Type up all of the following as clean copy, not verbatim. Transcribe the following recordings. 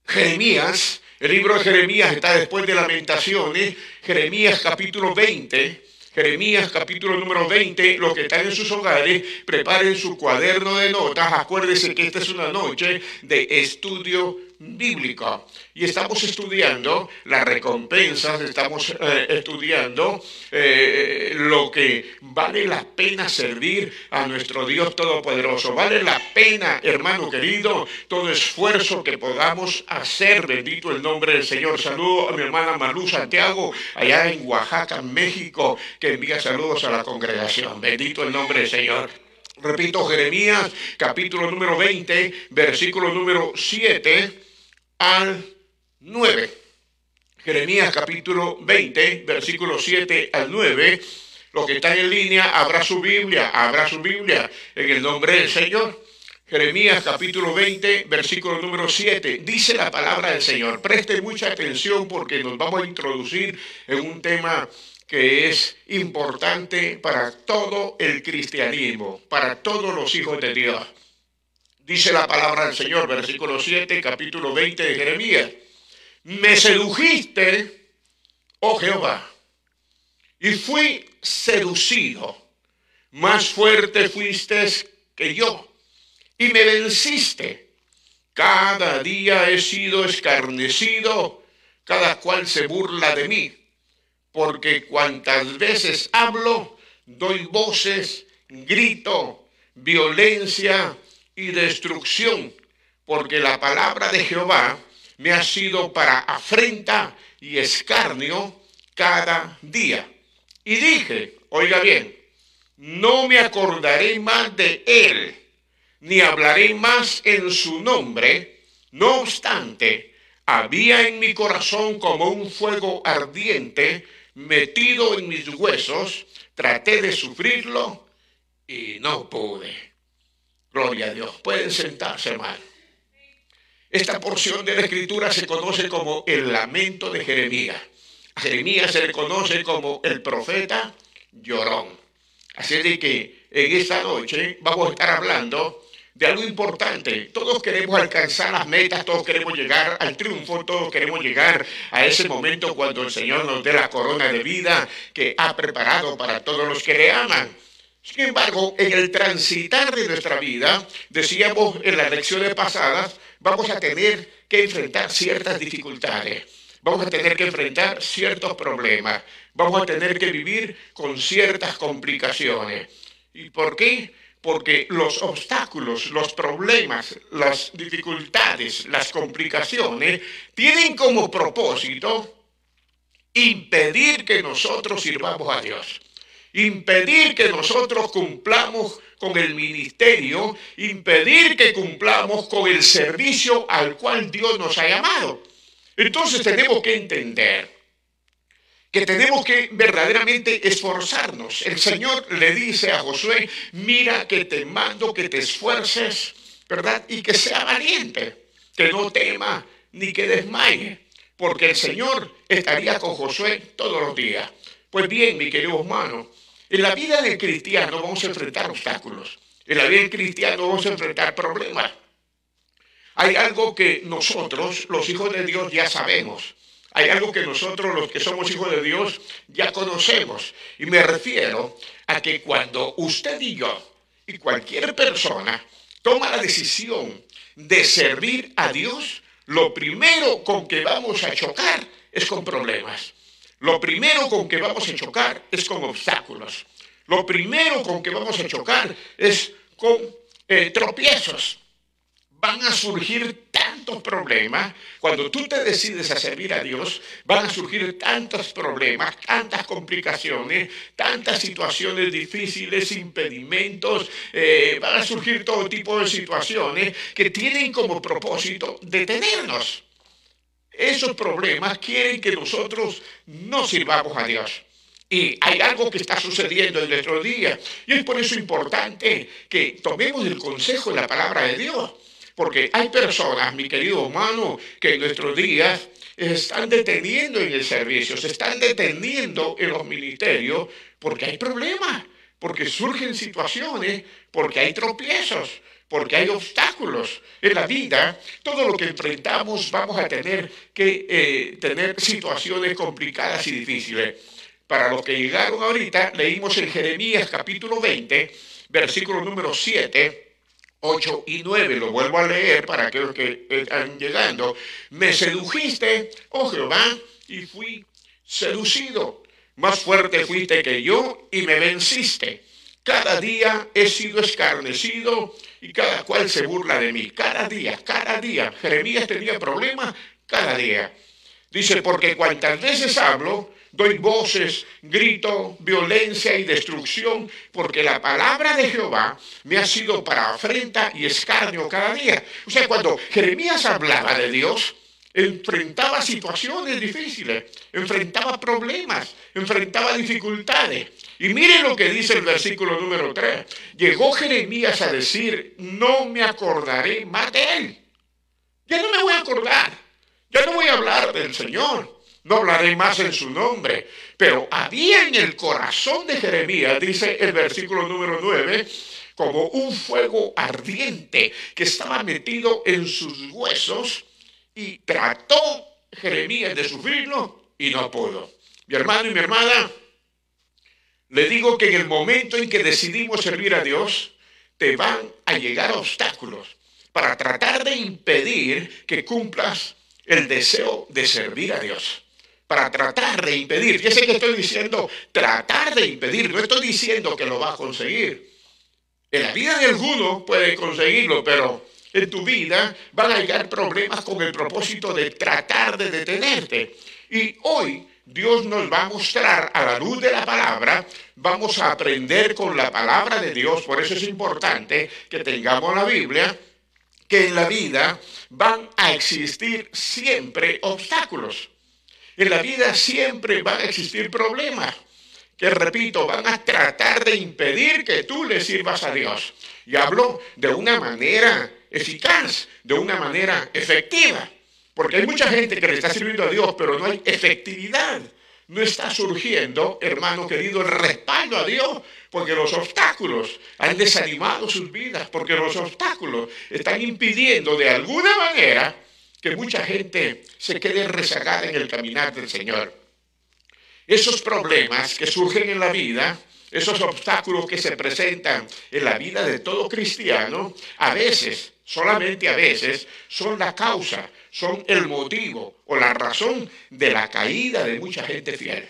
Jeremías, el libro de Jeremías está después de Lamentaciones, Jeremías capítulo 20. Jeremías capítulo número 20, los que están en sus hogares, preparen su cuaderno de notas, acuérdense que esta es una noche de estudio bíblico. Y estamos estudiando las recompensas, estamos estudiando lo que vale la pena servir a nuestro Dios Todopoderoso. Vale la pena, hermano querido, todo esfuerzo que podamos hacer, bendito el nombre del Señor. Saludo a mi hermana Malú Santiago, allá en Oaxaca, México, que envía saludos a la congregación. Bendito el nombre del Señor. Repito, Jeremías, capítulo número 20, versículo número 7 al 9. Jeremías, capítulo 20, versículo 7 al 9. Los que están en línea, abra su Biblia en el nombre del Señor. Jeremías capítulo 20, versículo número 7, dice la palabra del Señor. Preste mucha atención porque nos vamos a introducir en un tema que es importante para todo el cristianismo, para todos los hijos de Dios. Dice la palabra del Señor, versículo 7, capítulo 20 de Jeremías. Me sedujiste, oh Jehová, y fui seducido. Más fuerte fuiste que yo, y me venciste. Cada día he sido escarnecido, cada cual se burla de mí, porque cuantas veces hablo, doy voces, grito, violencia y destrucción, porque la palabra de Jehová me ha sido para afrenta y escarnio cada día. Y dije, oiga bien, no me acordaré más de él, ni hablaré más en su nombre. No obstante, había en mi corazón como un fuego ardiente metido en mis huesos. Traté de sufrirlo y no pude. Gloria a Dios. Pueden sentarse, hermano. Esta porción de la Escritura se conoce como el lamento de Jeremías. A Jeremías se le conoce como el profeta llorón. Así de que en esta noche vamos a estar hablando de algo importante. Todos queremos alcanzar las metas, todos queremos llegar al triunfo, todos queremos llegar a ese momento cuando el Señor nos dé la corona de vida que ha preparado para todos los que le aman. Sin embargo, en el transitar de nuestra vida, decíamos en las lecciones pasadas, vamos a tener que enfrentar ciertas dificultades, vamos a tener que enfrentar ciertos problemas, vamos a tener que vivir con ciertas complicaciones. ¿Y por qué? Porque los obstáculos, los problemas, las dificultades, las complicaciones tienen como propósito impedir que nosotros sirvamos a Dios. Impedir que nosotros cumplamos con el ministerio, impedir que cumplamos con el servicio al cual Dios nos ha llamado. Entonces tenemos que entender que tenemos que verdaderamente esforzarnos. El Señor le dice a Josué, mira que te mando que te esfuerces, ¿verdad? Y que sea valiente, que no tema ni que desmaye, porque el Señor estaría con Josué todos los días. Pues bien, mi querido hermano, en la vida del cristiano vamos a enfrentar obstáculos. En la vida del cristiano vamos a enfrentar problemas. Hay algo que nosotros, los hijos de Dios, ya sabemos. Hay algo que nosotros, los que somos hijos de Dios, ya conocemos. Y me refiero a que cuando usted y yo, y cualquier persona, toma la decisión de servir a Dios, lo primero con que vamos a chocar es con problemas. Lo primero con que vamos a chocar es con obstáculos. Lo primero con que vamos a chocar es con tropiezos. Van a surgir tantos problemas. Cuando tú te decides a servir a Dios, van a surgir tantos problemas, tantas complicaciones, tantas situaciones difíciles, impedimentos. Van a surgir todo tipo de situaciones que tienen como propósito detenernos. Esos problemas quieren que nosotros no sirvamos a Dios. Y hay algo que está sucediendo en nuestro día. Y es por eso importante que tomemos el consejo de la palabra de Dios. Porque hay personas, mi querido hermano, que en nuestros días están deteniendo en el servicio, se están deteniendo en los ministerios porque hay problemas, porque surgen situaciones, porque hay tropiezos, porque hay obstáculos en la vida. Todo lo que enfrentamos vamos a tener que tener situaciones complicadas y difíciles. Para los que llegaron ahorita, leímos en Jeremías capítulo 20, versículo número 7, 8 y 9. Lo vuelvo a leer para aquellos que están llegando. Me sedujiste, oh Jehová, y fui seducido. Más fuerte fuiste que yo y me venciste. Cada día he sido escarnecido y cada cual se burla de mí. Cada día. Jeremías tenía problemas cada día. Dice, porque cuantas veces hablo, doy voces, grito, violencia y destrucción, porque la palabra de Jehová me ha sido para afrenta y escarnio cada día. O sea, cuando Jeremías hablaba de Dios, enfrentaba situaciones difíciles, enfrentaba problemas, enfrentaba dificultades. Y miren lo que dice el versículo número 3. Llegó Jeremías a decir, no me acordaré más de él. Ya no me voy a acordar, ya no voy a hablar del Señor, no hablaré más en su nombre. Pero había en el corazón de Jeremías, dice el versículo número 9, como un fuego ardiente que estaba metido en sus huesos. Y trató Jeremías de sufrirlo y no pudo. Mi hermano y mi hermana, le digo que en el momento en que decidimos servir a Dios, te van a llegar obstáculos para tratar de impedir que cumplas el deseo de servir a Dios. Para tratar de impedir. Fíjese que estoy diciendo tratar de impedir, no estoy diciendo que lo va a conseguir. En la vida de alguno puede conseguirlo, pero en tu vida van a llegar problemas con el propósito de tratar de detenerte. Y hoy Dios nos va a mostrar a la luz de la palabra, vamos a aprender con la palabra de Dios, por eso es importante que tengamos la Biblia, que en la vida van a existir siempre obstáculos. En la vida siempre van a existir problemas que, repito, van a tratar de impedir que tú le sirvas a Dios. Y hablo de una manera eficaz, de una manera efectiva. Porque hay mucha gente que le está sirviendo a Dios, pero no hay efectividad. No está surgiendo, hermano querido, el respaldo a Dios, porque los obstáculos han desanimado sus vidas, porque los obstáculos están impidiendo de alguna manera que mucha gente se quede rezagada en el caminar del Señor. Esos problemas que surgen en la vida, esos obstáculos que se presentan en la vida de todo cristiano, a veces, solamente a veces, son la causa, son el motivo o la razón de la caída de mucha gente fiel.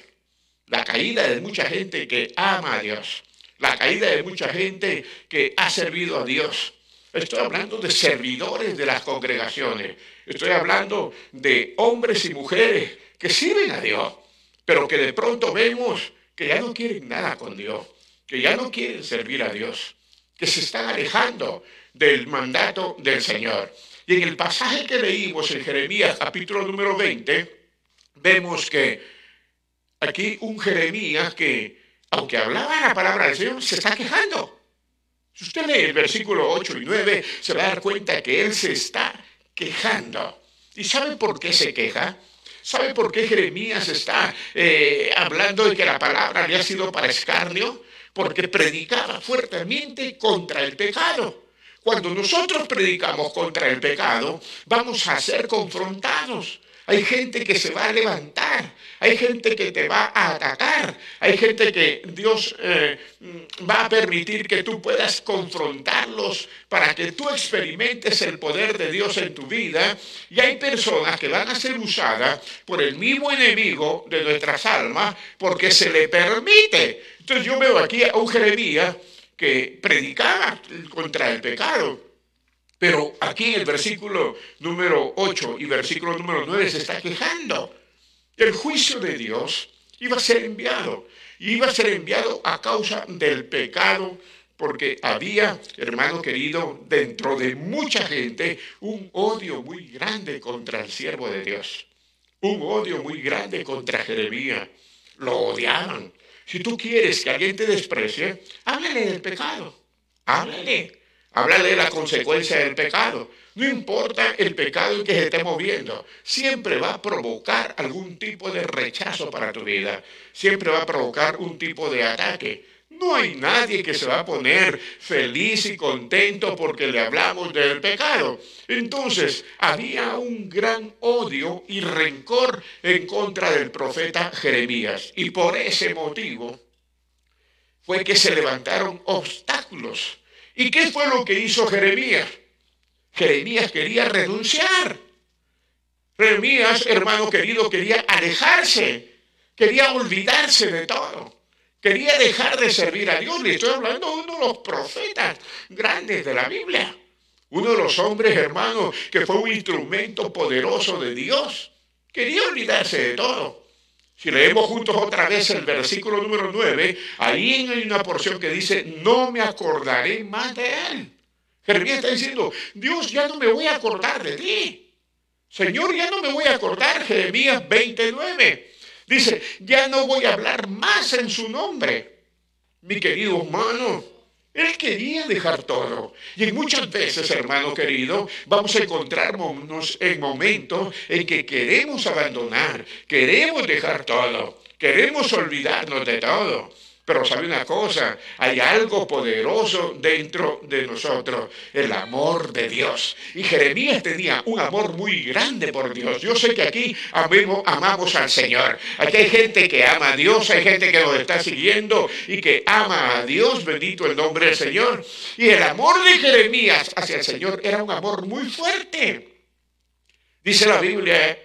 La caída de mucha gente que ama a Dios. La caída de mucha gente que ha servido a Dios. Estoy hablando de servidores de las congregaciones. Estoy hablando de hombres y mujeres que sirven a Dios, pero que de pronto vemos que ya no quieren nada con Dios, que ya no quieren servir a Dios, que se están alejando del mandato del Señor. Y en el pasaje que leímos en Jeremías capítulo número 20, vemos que aquí un Jeremías que, aunque hablaba la palabra del Señor, se está quejando. Si usted lee el versículo 8 y 9, se va a dar cuenta que él se está quejando. ¿Y sabe por qué se queja? ¿Sabe por qué Jeremías está hablando de que la palabra le ha sido para escarnio? Porque predicaba fuertemente contra el pecado. Cuando nosotros predicamos contra el pecado, vamos a ser confrontados. Hay gente que se va a levantar, hay gente que te va a atacar, hay gente que Dios va a permitir que tú puedas confrontarlos para que tú experimentes el poder de Dios en tu vida. Y hay personas que van a ser usadas por el mismo enemigo de nuestras almas porque se le permite. Entonces yo veo aquí a un Jeremías que predicaba contra el pecado. Pero aquí en el versículo número 8 y versículo número 9 se está quejando. El juicio de Dios iba a ser enviado. Y iba a ser enviado a causa del pecado, porque había, hermano querido, dentro de mucha gente, un odio muy grande contra el siervo de Dios. Un odio muy grande contra Jeremías. Lo odiaban. Si tú quieres que alguien te desprecie, háblale del pecado. Háblale. Háblale de la consecuencia del pecado. No importa el pecado en que se esté moviendo, siempre va a provocar algún tipo de rechazo para tu vida. Siempre va a provocar un tipo de ataque. No hay nadie que se va a poner feliz y contento porque le hablamos del pecado. Entonces, había un gran odio y rencor en contra del profeta Jeremías. Y por ese motivo fue que se levantaron obstáculos. ¿Y qué fue lo que hizo Jeremías? Jeremías quería renunciar. Jeremías, hermano querido, quería alejarse, quería olvidarse de todo. Quería dejar de servir a Dios. Le estoy hablando de uno de los profetas grandes de la Biblia. Uno de los hombres, hermano, que fue un instrumento poderoso de Dios. Quería olvidarse de todo. Si leemos juntos otra vez el versículo número 9, ahí hay una porción que dice, no me acordaré más de él. Jeremías está diciendo, Dios, ya no me voy a acordar de ti. Señor, ya no me voy a acordar. Jeremías 29. Dice, ya no voy a hablar más en su nombre. Mi querido hermano, él quería dejar todo. Y muchas veces, hermano querido, vamos a encontrarnos en momentos en que queremos abandonar, queremos dejar todo, queremos olvidarnos de todo. Pero sabe una cosa, hay algo poderoso dentro de nosotros, el amor de Dios. Y Jeremías tenía un amor muy grande por Dios. Yo sé que aquí amamos al Señor. Aquí hay gente que ama a Dios, hay gente que nos está siguiendo y que ama a Dios, bendito el nombre del Señor. Y el amor de Jeremías hacia el Señor era un amor muy fuerte. Dice la Biblia,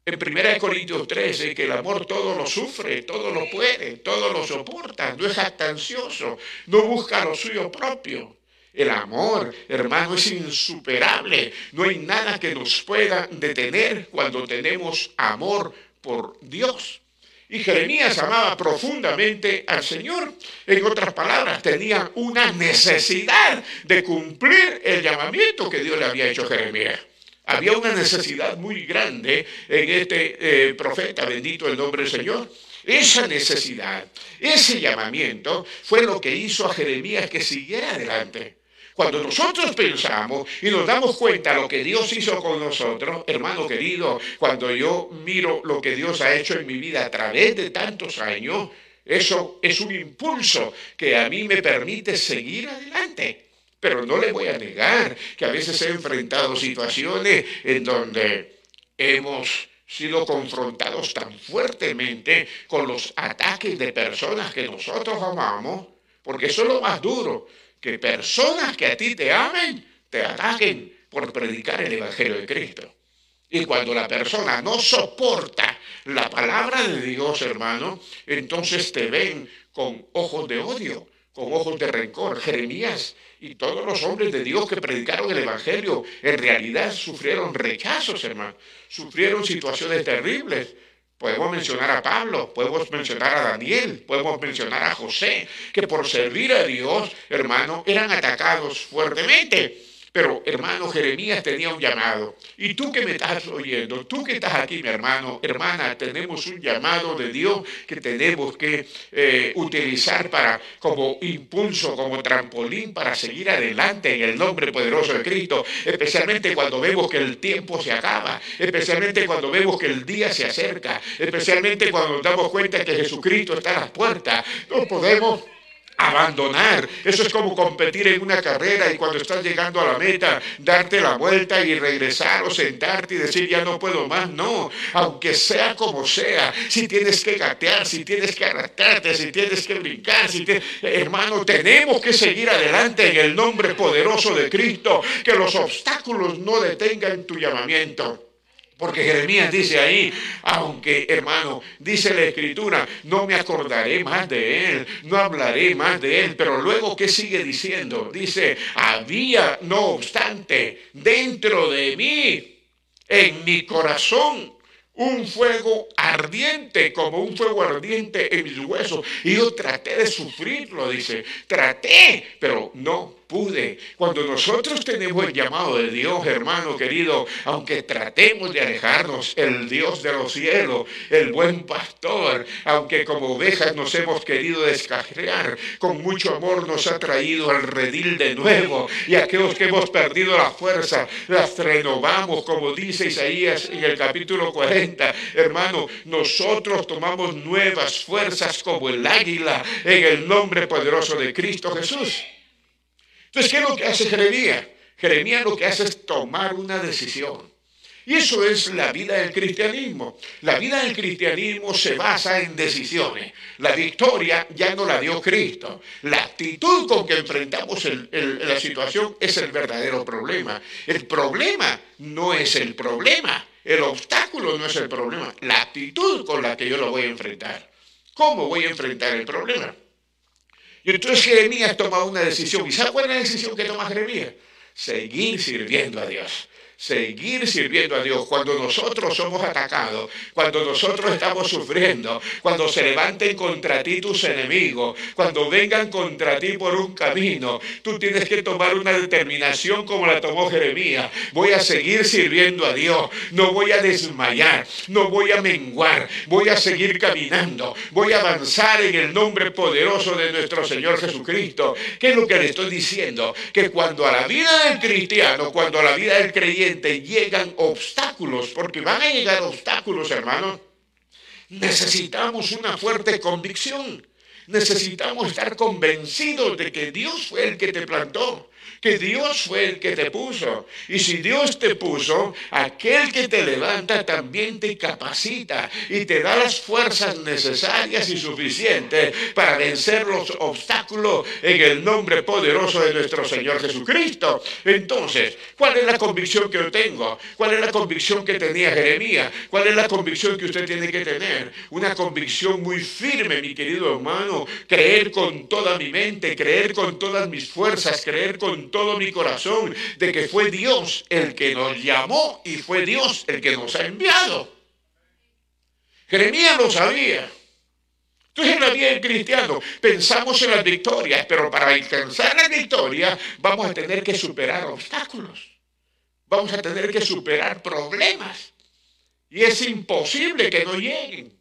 en 1 Corintios 13, que el amor todo lo sufre, todo lo puede, todo lo soporta, no es jactancioso, no busca lo suyo propio. El amor, hermano, es insuperable. No hay nada que nos pueda detener cuando tenemos amor por Dios. Y Jeremías amaba profundamente al Señor. En otras palabras, tenía una necesidad de cumplir el llamamiento que Dios le había hecho a Jeremías. Había una necesidad muy grande en este profeta, bendito el nombre del Señor. Esa necesidad, ese llamamiento fue lo que hizo a Jeremías que siguiera adelante. Cuando nosotros pensamos y nos damos cuenta de lo que Dios hizo con nosotros, hermano querido, cuando yo miro lo que Dios ha hecho en mi vida a través de tantos años, eso es un impulso que a mí me permite seguir adelante. Pero no le voy a negar que a veces he enfrentado situaciones en donde hemos sido confrontados tan fuertemente con los ataques de personas que nosotros amamos, porque eso es lo más duro, que personas que a ti te amen, te ataquen por predicar el Evangelio de Cristo. Y cuando la persona no soporta la palabra de Dios, hermano, entonces te ven con ojos de odio, con ojos de rencor. Jeremías y todos los hombres de Dios que predicaron el Evangelio en realidad sufrieron rechazos, hermano. Sufrieron situaciones terribles. Podemos mencionar a Pablo, podemos mencionar a Daniel, podemos mencionar a José, que por servir a Dios, hermano, eran atacados fuertemente. Pero, hermano, Jeremías tenía un llamado. Y tú que me estás oyendo, tú que estás aquí, mi hermano, hermana, tenemos un llamado de Dios que tenemos que utilizar como impulso, como trampolín para seguir adelante en el nombre poderoso de Cristo. Especialmente cuando vemos que el tiempo se acaba, especialmente cuando vemos que el día se acerca, especialmente cuando nos damos cuenta que Jesucristo está a las puertas. No podemos abandonar. Eso es como competir en una carrera y cuando estás llegando a la meta, darte la vuelta y regresar o sentarte y decir ya no puedo más. No, aunque sea como sea, si tienes que gatear, si tienes que arrastrarte, si tienes que brincar, hermano, tenemos que seguir adelante en el nombre poderoso de Cristo, que los obstáculos no detengan tu llamamiento. Porque Jeremías dice ahí, aunque, hermano, dice la Escritura, no me acordaré más de él, no hablaré más de él. Pero luego, ¿qué sigue diciendo? Dice, había, no obstante, dentro de mí, en mi corazón, un fuego ardiente, como un fuego ardiente en mis huesos. Y yo traté de sufrirlo, dice, traté, pero no pude. Cuando nosotros tenemos el llamado de Dios, hermano querido, aunque tratemos de alejarnos, el Dios de los cielos, el buen pastor, aunque como ovejas nos hemos querido descarriar, con mucho amor nos ha traído al redil de nuevo, y aquellos que hemos perdido la fuerza, las renovamos, como dice Isaías en el capítulo 40, hermano, nosotros tomamos nuevas fuerzas como el águila en el nombre poderoso de Cristo Jesús. Entonces, ¿qué es lo que hace Jeremías? Jeremías lo que hace es tomar una decisión. Y eso es la vida del cristianismo. La vida del cristianismo se basa en decisiones. La victoria ya no la dio Cristo. La actitud con que enfrentamos la situación es el verdadero problema. El problema no es el problema. El obstáculo no es el problema. La actitud con la que yo lo voy a enfrentar. ¿Cómo voy a enfrentar el problema? Y entonces Jeremías toma una decisión. ¿Y sabe cuál es la decisión que toma Jeremías? Seguir sirviendo a Dios. Seguir sirviendo a Dios. Cuando nosotros somos atacados, cuando nosotros estamos sufriendo, cuando se levanten contra ti tus enemigos, cuando vengan contra ti por un camino, tú tienes que tomar una determinación como la tomó Jeremías. Voy a seguir sirviendo a Dios, no voy a desmayar, no voy a menguar, voy a seguir caminando, voy a avanzar en el nombre poderoso de nuestro Señor Jesucristo. ¿Qué es lo que le estoy diciendo? Que cuando a la vida del cristiano, cuando a la vida del creyente llegan obstáculos, porque van a llegar obstáculos, hermanos, necesitamos una fuerte convicción. Necesitamos estar convencidos de que Dios fue el que te plantó, que Dios fue el que te puso. Y si Dios te puso, aquel que te levanta también te capacita y te da las fuerzas necesarias y suficientes para vencer los obstáculos en el nombre poderoso de nuestro Señor Jesucristo. Entonces, ¿cuál es la convicción que yo tengo? ¿Cuál es la convicción que tenía Jeremías? ¿Cuál es la convicción que usted tiene que tener? Una convicción muy firme, mi querido hermano. Creer con toda mi mente, creer con todas mis fuerzas, creer con todo mi corazón de que fue Dios el que nos llamó y fue Dios el que nos ha enviado. Jeremías lo sabía. Entonces, en la vida del cristiano pensamos en las victorias, pero para alcanzar la victoria vamos a tener que superar obstáculos, vamos a tener que superar problemas, y es imposible que no lleguen.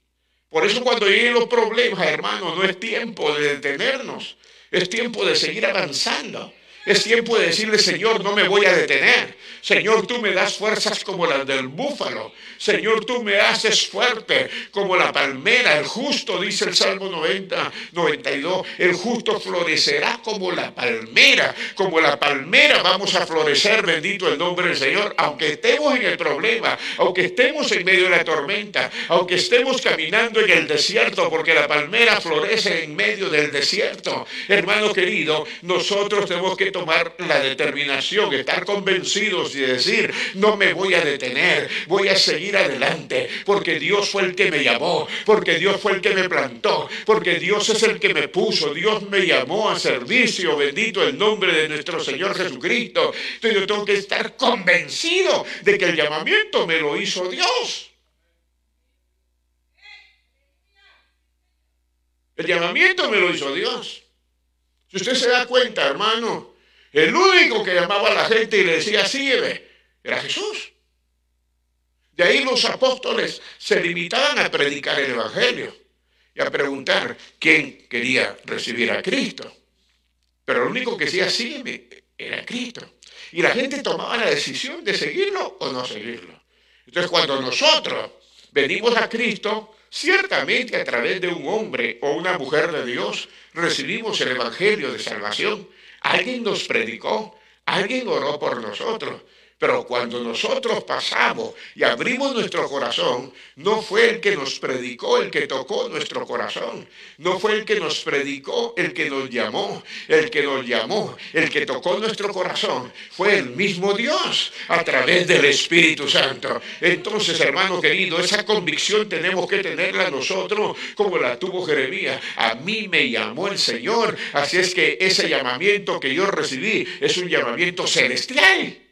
Por eso cuando lleguen los problemas, hermano, no es tiempo de detenernos, es tiempo de seguir avanzando. Es tiempo de decirle, Señor, no me voy a detener. Señor, tú me das fuerzas como las del búfalo. Señor, tú me haces fuerte como la palmera. El justo, dice el Salmo 92, el justo florecerá como la palmera. Como la palmera vamos a florecer, bendito el nombre del Señor. Aunque estemos en el problema, aunque estemos en medio de la tormenta, aunque estemos caminando en el desierto, porque la palmera florece en medio del desierto. Hermano querido, nosotros tenemos que tomar la determinación, estar convencidos y decir, no me voy a detener, voy a seguir adelante, porque Dios fue el que me llamó, porque Dios fue el que me plantó, porque Dios es el que me puso, Dios me llamó a servicio, bendito el nombre de nuestro Señor Jesucristo. Entonces yo tengo que estar convencido de que el llamamiento me lo hizo Dios. El llamamiento me lo hizo Dios. Si usted se da cuenta, hermano, el único que llamaba a la gente y le decía, sígueme, era Jesús. De ahí los apóstoles se limitaban a predicar el Evangelio y a preguntar quién quería recibir a Cristo. Pero el único que decía, sígueme, era Cristo. Y la gente tomaba la decisión de seguirlo o no seguirlo. Entonces, cuando nosotros venimos a Cristo, ciertamente a través de un hombre o una mujer de Dios, recibimos el Evangelio de salvación. Alguien nos predicó, alguien oró por nosotros, pero cuando nosotros pasamos y abrimos nuestro corazón, no fue el que nos predicó el que tocó nuestro corazón, no fue el que nos predicó el que nos llamó, el que tocó nuestro corazón, fue el mismo Dios a través del Espíritu Santo. Entonces, hermano querido, esa convicción tenemos que tenerla nosotros como la tuvo Jeremías. A mí me llamó el Señor, así es que ese llamamiento que yo recibí es un llamamiento celestial.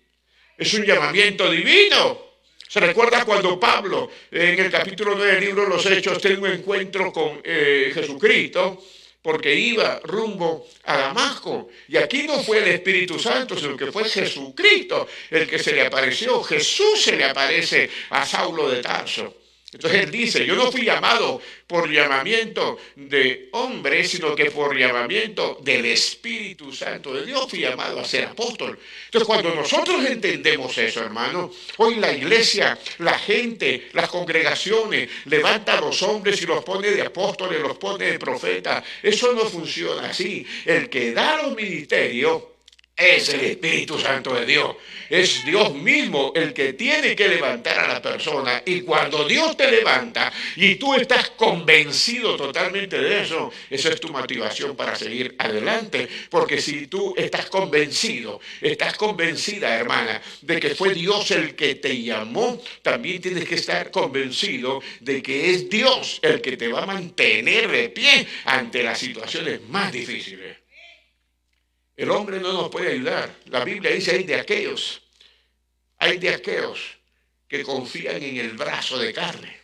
Es un llamamiento divino. ¿Se recuerda cuando Pablo, en el capítulo 9 del libro de los Hechos, tiene un encuentro con Jesucristo? porque iba rumbo a Damasco. Y aquí no fue el Espíritu Santo, sino que fue Jesucristo el que se le apareció. Jesús se le aparece a Saulo de Tarso. Entonces él dice, yo no fui llamado por llamamiento de hombre, sino que por llamamiento del Espíritu Santo de Dios fui llamado a ser apóstol. Entonces cuando nosotros entendemos eso, hermano, hoy la iglesia, la gente, las congregaciones, levanta a los hombres y los pone de apóstoles, los pone de profetas. Eso no funciona así. El que da los ministerios es el Espíritu Santo de Dios. Es Dios mismo el que tiene que levantar a la persona. Y cuando Dios te levanta y tú estás convencido totalmente de eso, esa es tu motivación para seguir adelante. Porque si tú estás convencido, estás convencida, hermana, de que fue Dios el que te llamó, también tienes que estar convencido de que es Dios el que te va a mantener de pie ante las situaciones más difíciles. El hombre no nos puede ayudar. La Biblia dice, hay de aquellos que confían en el brazo de carne.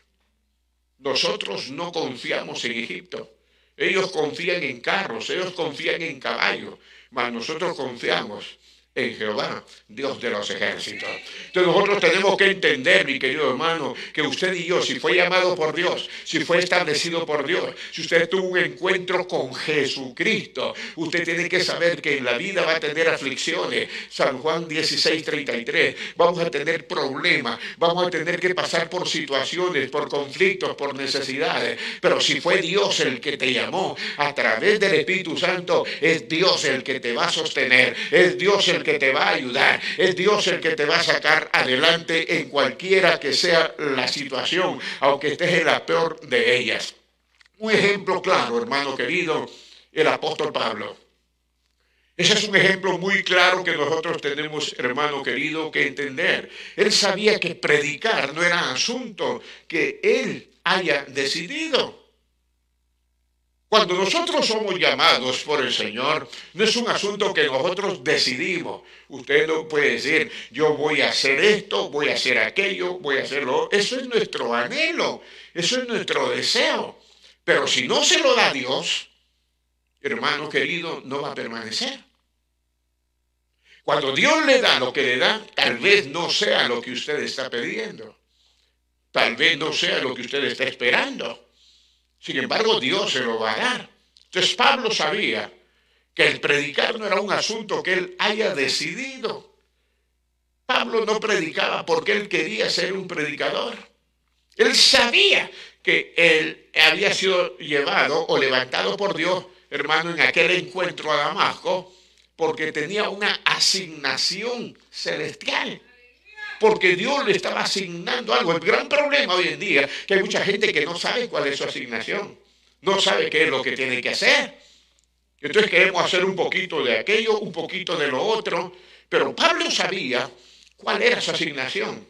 Nosotros no confiamos en Egipto. Ellos confían en carros, ellos confían en caballos, mas nosotros confiamos en Jehová, Dios de los ejércitos. Entonces nosotros tenemos que entender, mi querido hermano, que usted y yo, si fue llamado por Dios, si fue establecido por Dios, si usted tuvo un encuentro con Jesucristo, usted tiene que saber que en la vida va a tener aflicciones. San Juan 16:33, vamos a tener problemas, vamos a tener que pasar por situaciones, por conflictos, por necesidades, pero si fue Dios el que te llamó a través del Espíritu Santo, es Dios el que te va a sostener, es Dios el que te va a ayudar, es Dios el que te va a sacar adelante en cualquiera que sea la situación, aunque estés en la peor de ellas. Un ejemplo claro, hermano querido, el apóstol Pablo. Ese es un ejemplo muy claro que nosotros tenemos, hermano querido, que entender. Él sabía que predicar no era asunto que él haya decidido. Cuando nosotros somos llamados por el Señor, no es un asunto que nosotros decidimos. Usted no puede decir, yo voy a hacer esto, voy a hacer aquello, voy a hacerlo. Eso es nuestro anhelo, eso es nuestro deseo. Pero si no se lo da Dios, hermano querido, no va a permanecer. Cuando Dios le da lo que le da, tal vez no sea lo que usted está pidiendo. Tal vez no sea lo que usted está esperando. Sin embargo, Dios se lo va a dar. Entonces Pablo sabía que el predicar no era un asunto que él haya decidido. Pablo no predicaba porque él quería ser un predicador. Él sabía que él había sido llevado o levantado por Dios, hermano, en aquel encuentro a Damasco, porque tenía una asignación celestial. Porque Dios le estaba asignando algo. El gran problema hoy en día es que hay mucha gente que no sabe cuál es su asignación. No sabe qué es lo que tiene que hacer. Entonces queremos hacer un poquito de aquello, un poquito de lo otro. Pero Pablo sabía cuál era su asignación.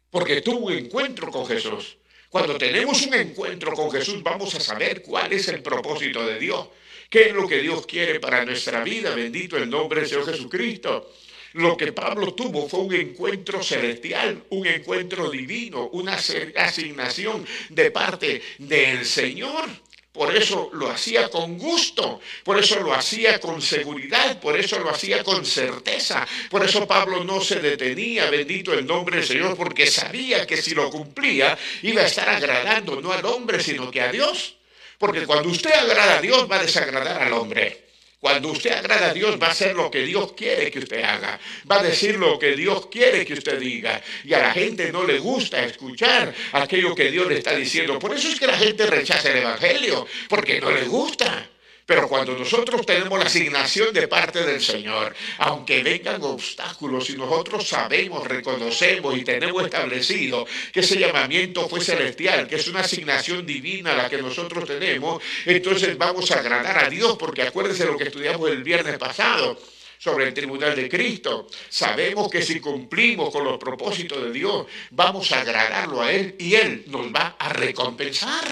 Porque tuvo un encuentro con Jesús. Cuando tenemos un encuentro con Jesús, vamos a saber cuál es el propósito de Dios. ¿Qué es lo que Dios quiere para nuestra vida? Bendito el nombre del Señor Jesucristo. Lo que Pablo tuvo fue un encuentro celestial, un encuentro divino, una asignación de parte del Señor. Por eso lo hacía con gusto, por eso lo hacía con seguridad, por eso lo hacía con certeza. Por eso Pablo no se detenía, bendito el nombre del Señor, porque sabía que si lo cumplía iba a estar agradando no al hombre, sino que a Dios. Porque cuando usted agrada a Dios va a desagradar al hombre. Cuando usted agrada a Dios va a hacer lo que Dios quiere que usted haga. Va a decir lo que Dios quiere que usted diga. Y a la gente no le gusta escuchar aquello que Dios le está diciendo. Por eso es que la gente rechaza el Evangelio, porque no le gusta. Pero cuando nosotros tenemos la asignación de parte del Señor, aunque vengan obstáculos y nosotros sabemos, reconocemos y tenemos establecido que ese llamamiento fue celestial, que es una asignación divina la que nosotros tenemos, entonces vamos a agradar a Dios, porque acuérdense lo que estudiamos el viernes pasado sobre el tribunal de Cristo. Sabemos que si cumplimos con los propósitos de Dios, vamos a agradarlo a Él y Él nos va a recompensar.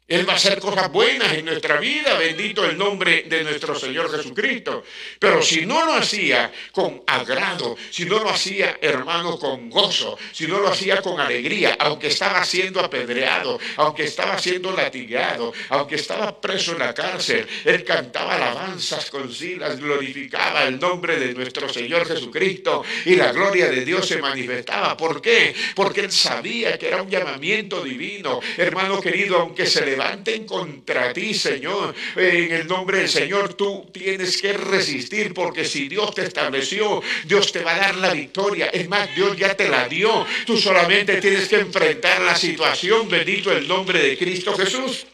Él va a hacer cosas buenas en nuestra vida, bendito el nombre de nuestro Señor Jesucristo. Pero si no lo hacía con agrado, si no lo hacía, hermano, con gozo, si no lo hacía con alegría, aunque estaba siendo apedreado, aunque estaba siendo latigado, aunque estaba preso en la cárcel, él cantaba alabanzas con Silas, glorificaba el nombre de nuestro Señor Jesucristo y la gloria de Dios se manifestaba. ¿Por qué? Porque él sabía que era un llamamiento divino. Hermano querido, aunque se levanten contra ti, Señor, en el nombre del Señor, tú tienes que resistir, porque si Dios te estableció, Dios te va a dar la victoria. Es más, Dios ya te la dio. Tú solamente tienes que enfrentar la situación. Bendito el nombre de Cristo Jesús.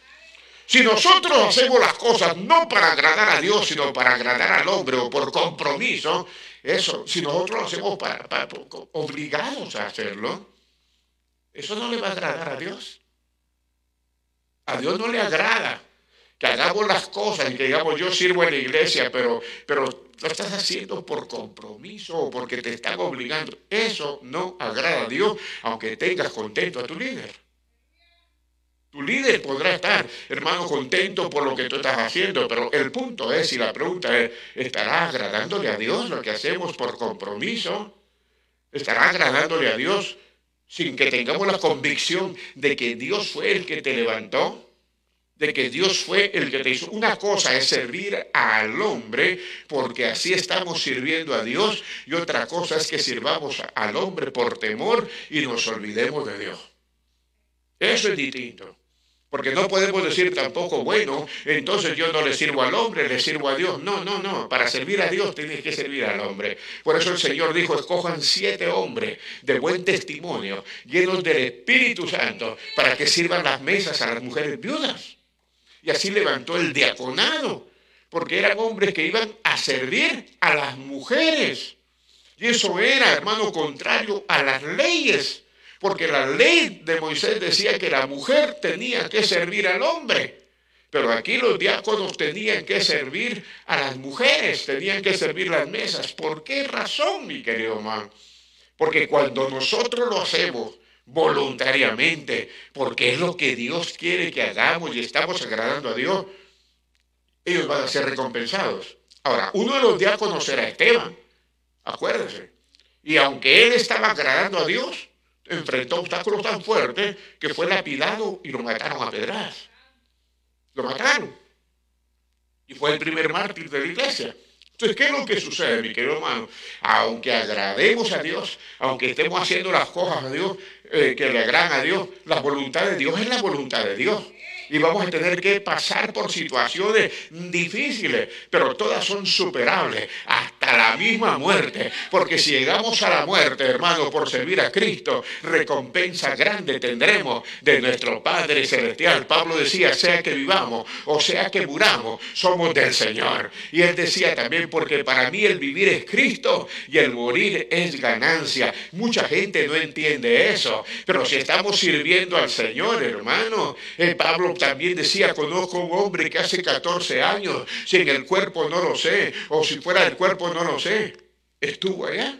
Si nosotros hacemos las cosas no para agradar a Dios, sino para agradar al hombre o por compromiso, eso, si nosotros lo hacemos obligados a hacerlo, eso no le va a agradar a Dios. A Dios no le agrada que hagamos las cosas y que digamos, yo sirvo en la iglesia, pero lo estás haciendo por compromiso o porque te están obligando. Eso no agrada a Dios, aunque tengas contento a tu líder. Tu líder podrá estar, hermano, contento por lo que tú estás haciendo, pero el punto es, y la pregunta es, ¿estará agradándole a Dios lo que hacemos por compromiso? ¿Estará agradándole a Dios sin que tengamos la convicción de que Dios fue el que te levantó? De que Dios fue el que te hizo. Una cosa es servir al hombre porque así estamos sirviendo a Dios, y otra cosa es que sirvamos al hombre por temor y nos olvidemos de Dios. Eso es distinto. Porque no podemos decir tampoco, bueno, entonces yo no le sirvo al hombre, le sirvo a Dios. No, no, no. Para servir a Dios tienes que servir al hombre. Por eso el Señor dijo, escojan 7 hombres de buen testimonio, llenos del Espíritu Santo, para que sirvan las mesas a las mujeres viudas. Y así levantó el diaconado, porque eran hombres que iban a servir a las mujeres. Y eso era, hermano, contrario a las leyes. Porque la ley de Moisés decía que la mujer tenía que servir al hombre. Pero aquí los diáconos tenían que servir a las mujeres, tenían que servir las mesas. ¿Por qué razón, mi querido hermano? Porque cuando nosotros lo hacemos voluntariamente, porque es lo que Dios quiere que hagamos y estamos agradando a Dios, ellos van a ser recompensados. Ahora, uno de los diáconos era Esteban, acuérdense. Y aunque él estaba agradando a Dios, enfrentó obstáculos tan fuertes que fue lapidado y lo mataron a pedradas. Lo mataron. Y fue el primer mártir de la iglesia. Entonces, ¿qué es lo que sucede, mi querido hermano? Aunque agrademos a Dios, aunque estemos haciendo las cosas a Dios, que le agradan a Dios, la voluntad de Dios es la voluntad de Dios. Y vamos a tener que pasar por situaciones difíciles, pero todas son superables, hasta la misma muerte. Porque si llegamos a la muerte, hermano, por servir a Cristo, recompensa grande tendremos de nuestro Padre Celestial. Pablo decía, sea que vivamos o sea que muramos, somos del Señor. Y él decía también, porque para mí el vivir es Cristo y el morir es ganancia. Mucha gente no entiende eso, pero si estamos sirviendo al Señor, hermano, Pablo también decía, conozco a un hombre que hace 14 años, si en el cuerpo no lo sé, o si fuera del cuerpo no lo sé, estuvo allá.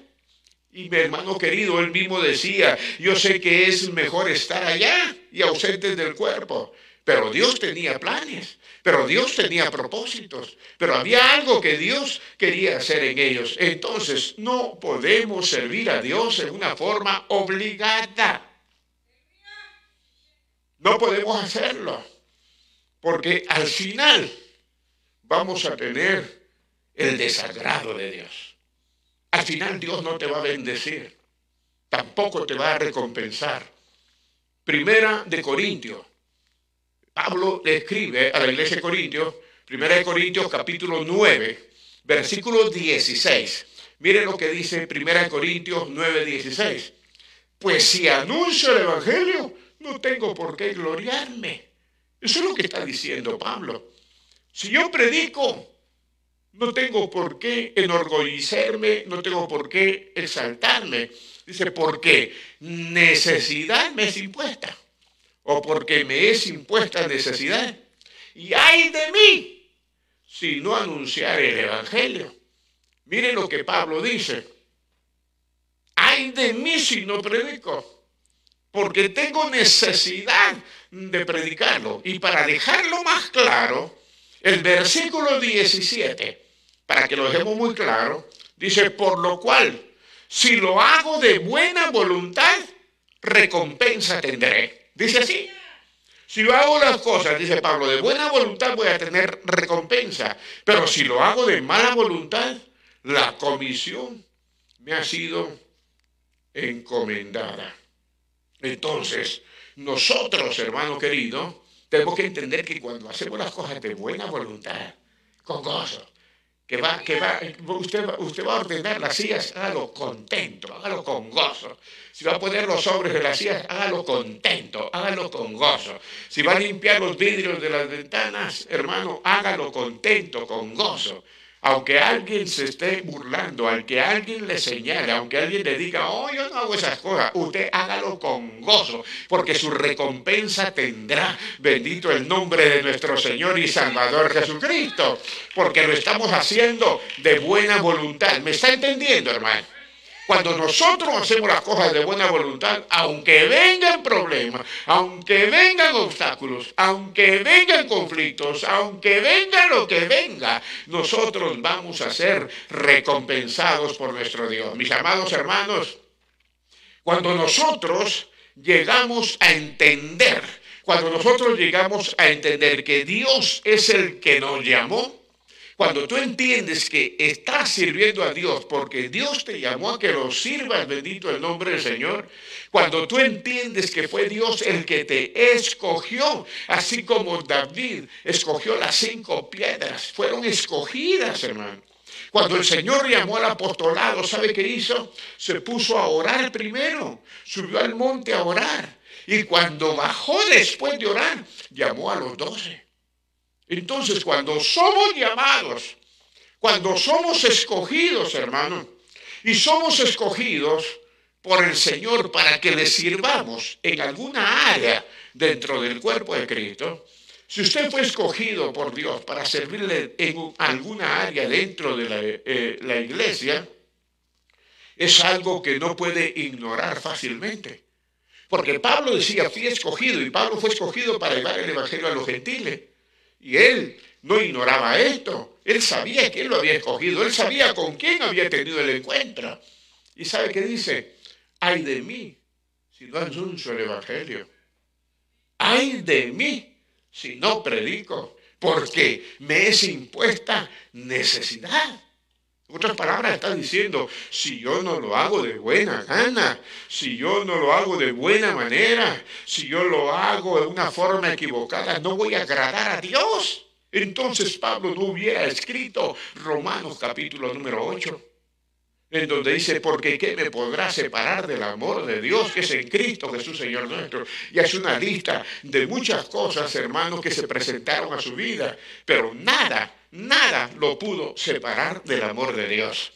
Y mi hermano querido, él mismo decía, yo sé que es mejor estar allá y ausentes del cuerpo. Pero Dios tenía planes, pero Dios tenía propósitos, pero había algo que Dios quería hacer en ellos. Entonces, no podemos servir a Dios en una forma obligada. No podemos hacerlo, porque al final vamos a tener el desagrado de Dios. Al final Dios no te va a bendecir, tampoco te va a recompensar. Primera de Corintios, Pablo le escribe a la iglesia de Corintios, Primera de Corintios capítulo 9, versículo 16. Miren lo que dice Primera de Corintios 9, 16. Pues si anuncio el evangelio, no tengo por qué gloriarme. Eso es lo que está diciendo Pablo. Si yo predico, no tengo por qué enorgullecerme, no tengo por qué exaltarme. Dice, porque necesidad me es impuesta, o porque me es impuesta necesidad. Y ay de mí, si no anunciar el evangelio. Miren lo que Pablo dice. Ay de mí si no predico. porque tengo necesidad de predicarlo. Y para dejarlo más claro, el versículo 17, para que lo dejemos muy claro, dice, por lo cual, si lo hago de buena voluntad, recompensa tendré. Dice así. Si yo hago las cosas, dice Pablo, de buena voluntad voy a tener recompensa. Pero si lo hago de mala voluntad, la comisión me ha sido encomendada. Entonces, nosotros, hermano querido, tenemos que entender que cuando hacemos las cosas de buena voluntad, con gozo, usted va a ordenar las sillas, hágalo contento, hágalo con gozo. Si va a poner los sobres de las sillas, hágalo contento, hágalo con gozo. Si va a limpiar los vidrios de las ventanas, hermano, hágalo contento, con gozo. Aunque alguien se esté burlando, aunque alguien le señale, aunque alguien le diga, oh, yo no hago esas cosas, usted hágalo con gozo, porque su recompensa tendrá. Bendito el nombre de nuestro Señor y Salvador Jesucristo, porque lo estamos haciendo de buena voluntad. ¿Me está entendiendo, hermano? Cuando nosotros hacemos las cosas de buena voluntad, aunque vengan problemas, aunque vengan obstáculos, aunque vengan conflictos, aunque venga lo que venga, nosotros vamos a ser recompensados por nuestro Dios. Mis amados hermanos, cuando nosotros llegamos a entender que Dios es el que nos llamó, cuando tú entiendes que estás sirviendo a Dios porque Dios te llamó a que lo sirvas, bendito el nombre del Señor. Cuando tú entiendes que fue Dios el que te escogió, así como David escogió las 5 piedras, fueron escogidas, hermano. Cuando el Señor llamó al apostolado, ¿sabe qué hizo? Se puso a orar primero, subió al monte a orar. Y cuando bajó después de orar, llamó a los 12. Entonces, cuando somos llamados, cuando somos escogidos, hermano, y somos escogidos por el Señor para que le sirvamos en alguna área dentro del cuerpo de Cristo, si usted fue escogido por Dios para servirle en alguna área dentro de la iglesia, es algo que no puede ignorar fácilmente. Porque Pablo decía, fui escogido, y Pablo fue escogido para llevar el evangelio a los gentiles. Y él no ignoraba esto. Él sabía que él lo había escogido. Él sabía con quién había tenido el encuentro. ¿Y sabe qué dice? Ay de mí si no anuncio el evangelio. Ay de mí si no predico. Porque me es impuesta necesidad. En otras palabras, está diciendo, si yo no lo hago de buena gana, si yo no lo hago de buena manera, si yo lo hago de una forma equivocada, no voy a agradar a Dios. Entonces Pablo no hubiera escrito Romanos capítulo número 8, en donde dice, porque ¿qué me podrá separar del amor de Dios que es en Cristo Jesús Señor nuestro? Y hace una lista de muchas cosas, hermanos, que se presentaron a su vida, pero nada lo pudo separar del amor de Dios.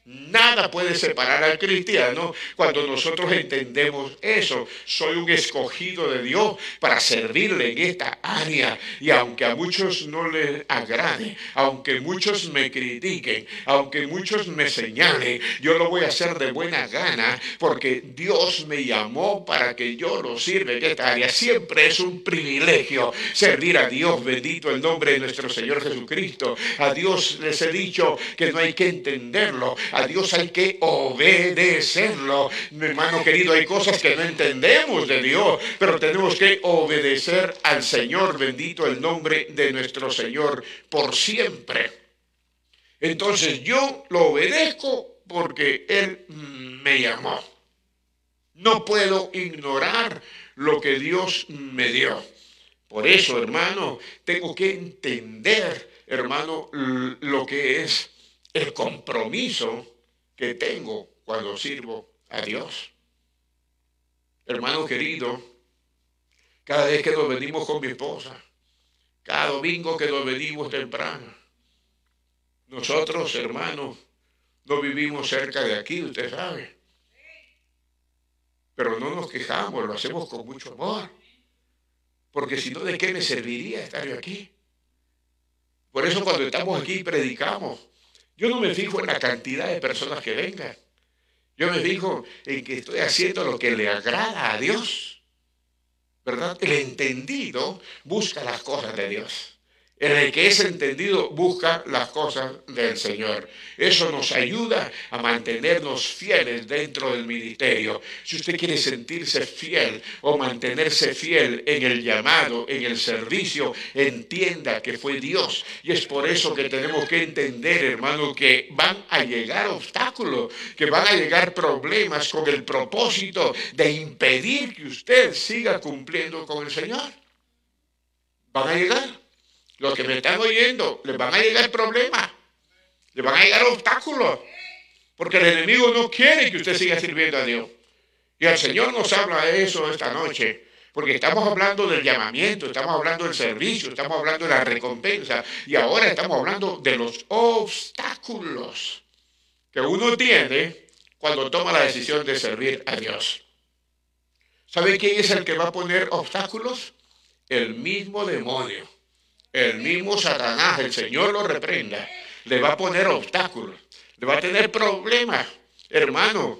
Nada puede separar al cristiano cuando nosotros entendemos eso. Soy un escogido de Dios para servirle en esta área. Y aunque a muchos no les agrade, aunque muchos me critiquen, aunque muchos me señalen, yo lo voy a hacer de buena gana porque Dios me llamó para que yo lo sirva en esta área. Siempre es un privilegio servir a Dios. Bendito el nombre de nuestro Señor Jesucristo. A Dios les he dicho que no hay que entenderlo. A Dios hay que obedecerlo. Mi hermano querido, hay cosas que no entendemos de Dios, pero tenemos que obedecer al Señor. Bendito el nombre de nuestro Señor por siempre. Entonces yo lo obedezco porque Él me llamó. No puedo ignorar lo que Dios me dio. Por eso, hermano, tengo que entender, hermano, lo que es el compromiso que tengo cuando sirvo a Dios. Hermano querido, cada vez que nos venimos con mi esposa, cada domingo que nos venimos temprano, nosotros, hermanos, no vivimos cerca de aquí, usted sabe, pero no nos quejamos, lo hacemos con mucho amor, porque si no, ¿de qué me serviría estar yo aquí? Por eso cuando estamos aquí predicamos. Yo no me fijo en la cantidad de personas que vengan. Yo me fijo en que estoy haciendo lo que le agrada a Dios. ¿verdad? El entendido busca las cosas de Dios. El que es entendido busca las cosas del Señor. Eso nos ayuda a mantenernos fieles dentro del ministerio. Si usted quiere sentirse fiel o mantenerse fiel en el llamado, en el servicio, entienda que fue Dios. Y es por eso que tenemos que entender, hermano, que van a llegar obstáculos, que van a llegar problemas con el propósito de impedir que usted siga cumpliendo con el Señor. Van a llegar. Los que me están oyendo, les van a llegar problemas, les van a llegar obstáculos, porque el enemigo no quiere que usted siga sirviendo a Dios. Y el Señor nos habla de eso esta noche, porque estamos hablando del llamamiento, estamos hablando del servicio, estamos hablando de la recompensa, y ahora estamos hablando de los obstáculos que uno tiene cuando toma la decisión de servir a Dios. ¿Sabe quién es el que va a poner obstáculos? El mismo demonio. El mismo Satanás, el Señor lo reprenda, le va a poner obstáculos, le va a tener problemas. Hermano,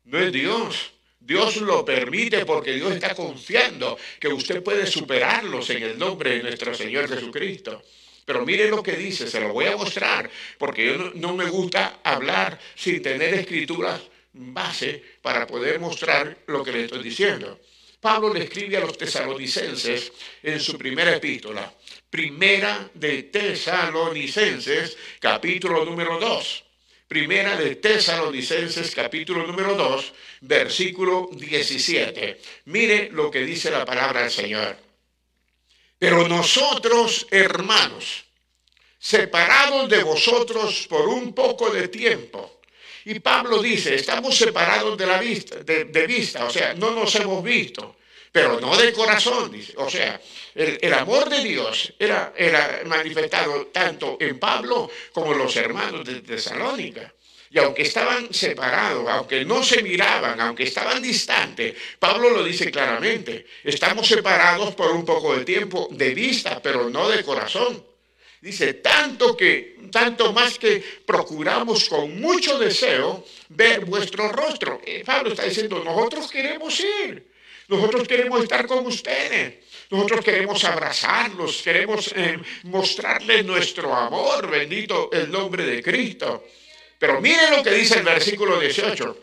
no es Dios. Dios lo permite porque Dios está confiando que usted puede superarlos en el nombre de nuestro Señor Jesucristo. Pero mire lo que dice, se lo voy a mostrar, porque yo no me gusta hablar sin tener escrituras base para poder mostrar lo que le estoy diciendo. Pablo le escribe a los tesalonicenses en su primera epístola, Primera de Tesalonicenses, capítulo número 2. Primera de Tesalonicenses, capítulo número 2, versículo 17. Mire lo que dice la palabra del Señor. Pero nosotros, hermanos, separados de vosotros por un poco de tiempo. Y Pablo dice, estamos separados de la vista, de vista, o sea, no nos hemos visto, pero no de corazón, dice. O sea, el amor de Dios era manifestado tanto en Pablo como en los hermanos de Tesalónica. Y aunque estaban separados, aunque no se miraban, aunque estaban distantes, Pablo lo dice claramente, estamos separados por un poco de tiempo de vista, pero no de corazón. Dice, tanto más que procuramos con mucho deseo ver vuestro rostro. Pablo está diciendo, nosotros queremos ir, nosotros queremos estar con ustedes, nosotros queremos abrazarlos, queremos mostrarles nuestro amor, bendito el nombre de Cristo. Pero miren lo que dice el versículo 18.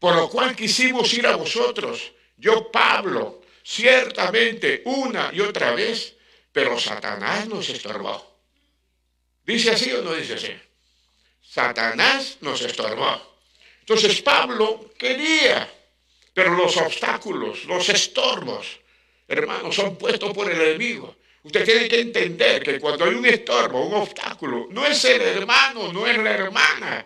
Por lo cual quisimos ir a vosotros, yo Pablo, ciertamente una y otra vez, pero Satanás nos estorbó. ¿Dice así o no dice así? Satanás nos estorbó. Entonces Pablo quería, pero los obstáculos, los estorbos, hermanos, son puestos por el enemigo. Usted tiene que entender que cuando hay un estorbo, un obstáculo, no es el hermano, no es la hermana,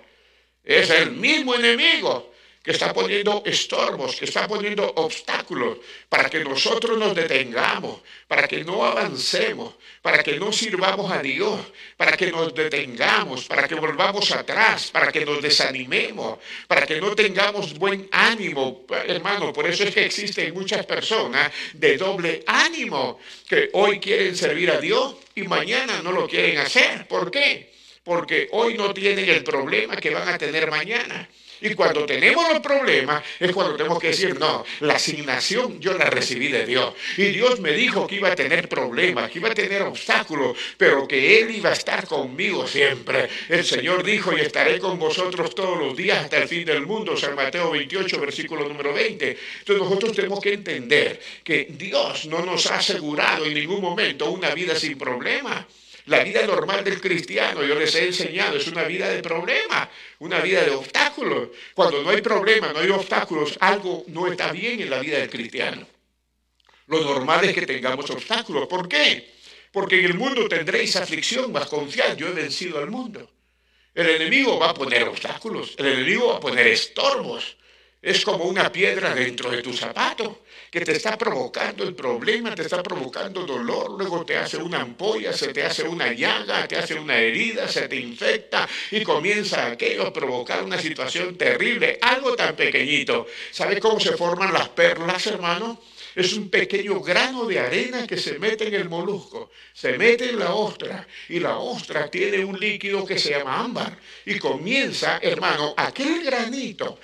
es el mismo enemigo que está poniendo estorbos, que está poniendo obstáculos para que nosotros nos detengamos, para que no avancemos, para que no sirvamos a Dios, para que nos detengamos, para que volvamos atrás, para que nos desanimemos, para que no tengamos buen ánimo. Hermano, por eso es que existen muchas personas de doble ánimo que hoy quieren servir a Dios y mañana no lo quieren hacer. ¿Por qué? Porque hoy no tienen el problema que van a tener mañana. Y cuando tenemos los problemas es cuando tenemos que decir, no, la asignación yo la recibí de Dios. Y Dios me dijo que iba a tener problemas, que iba a tener obstáculos, pero que Él iba a estar conmigo siempre. El Señor dijo, y estaré con vosotros todos los días hasta el fin del mundo. San Mateo 28, versículo número 20. Entonces nosotros tenemos que entender que Dios no nos ha asegurado en ningún momento una vida sin problemas. La vida normal del cristiano, yo les he enseñado, es una vida de problemas, una vida de obstáculos. Cuando no hay problemas, no hay obstáculos, algo no está bien en la vida del cristiano. Lo normal es que tengamos obstáculos. ¿Por qué? Porque en el mundo tendréis aflicción, mas confiad, yo he vencido al mundo. El enemigo va a poner obstáculos, el enemigo va a poner estorbos. Es como una piedra dentro de tu zapato que te está provocando el problema, te está provocando dolor, luego te hace una ampolla, se te hace una llaga, te hace una herida, se te infecta y comienza aquello a provocar una situación terrible, algo tan pequeñito. ¿Sabe cómo se forman las perlas, hermano? Es un pequeño grano de arena que se mete en el molusco. se mete en la ostra y la ostra tiene un líquido que se llama ámbar y comienza, hermano, aquel granito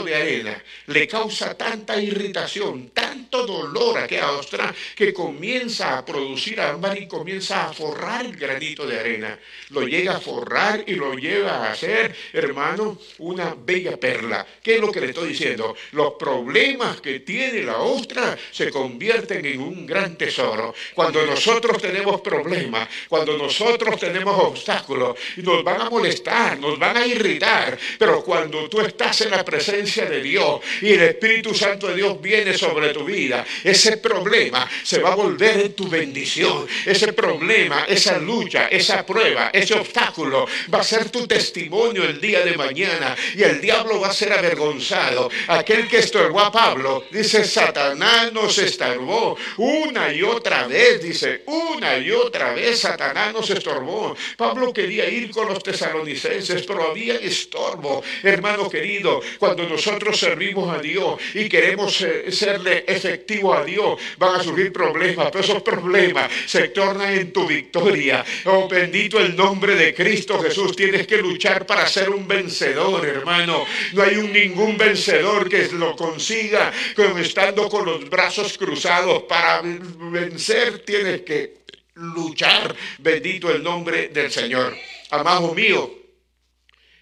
de arena le causa tanta irritación, tanto dolor a aquella ostra que comienza a producir ámbar y comienza a forrar el granito de arena. Lo llega a forrar y lo lleva a hacer, hermano, una bella perla. ¿Qué es lo que le estoy diciendo? Los problemas que tiene la ostra se convierten en un gran tesoro. Cuando nosotros tenemos problemas, cuando nosotros tenemos obstáculos, nos van a molestar, nos van a irritar, pero cuando tú estás en la presencia de Dios y el Espíritu Santo de Dios viene sobre tu vida, ese problema se va a volver en tu bendición. Ese problema, esa lucha, esa prueba, ese obstáculo va a ser tu testimonio el día de mañana y el diablo va a ser avergonzado. Aquel que estorbó a Pablo, dice, Satanás nos estorbó una y otra vez, dice, una y otra vez Satanás nos estorbó. Pablo quería ir con los tesalonicenses, pero había estorbo. Hermano querido, cuando nosotros servimos a Dios y queremos serle efectivo a Dios, van a surgir problemas, pero esos problemas se tornan en tu victoria. Oh, bendito el nombre de Cristo Jesús. Tienes que luchar para ser un vencedor, hermano. No hay ningún vencedor que lo consiga estando con los brazos cruzados. Para vencer tienes que luchar. Bendito el nombre del Señor. Amado mío,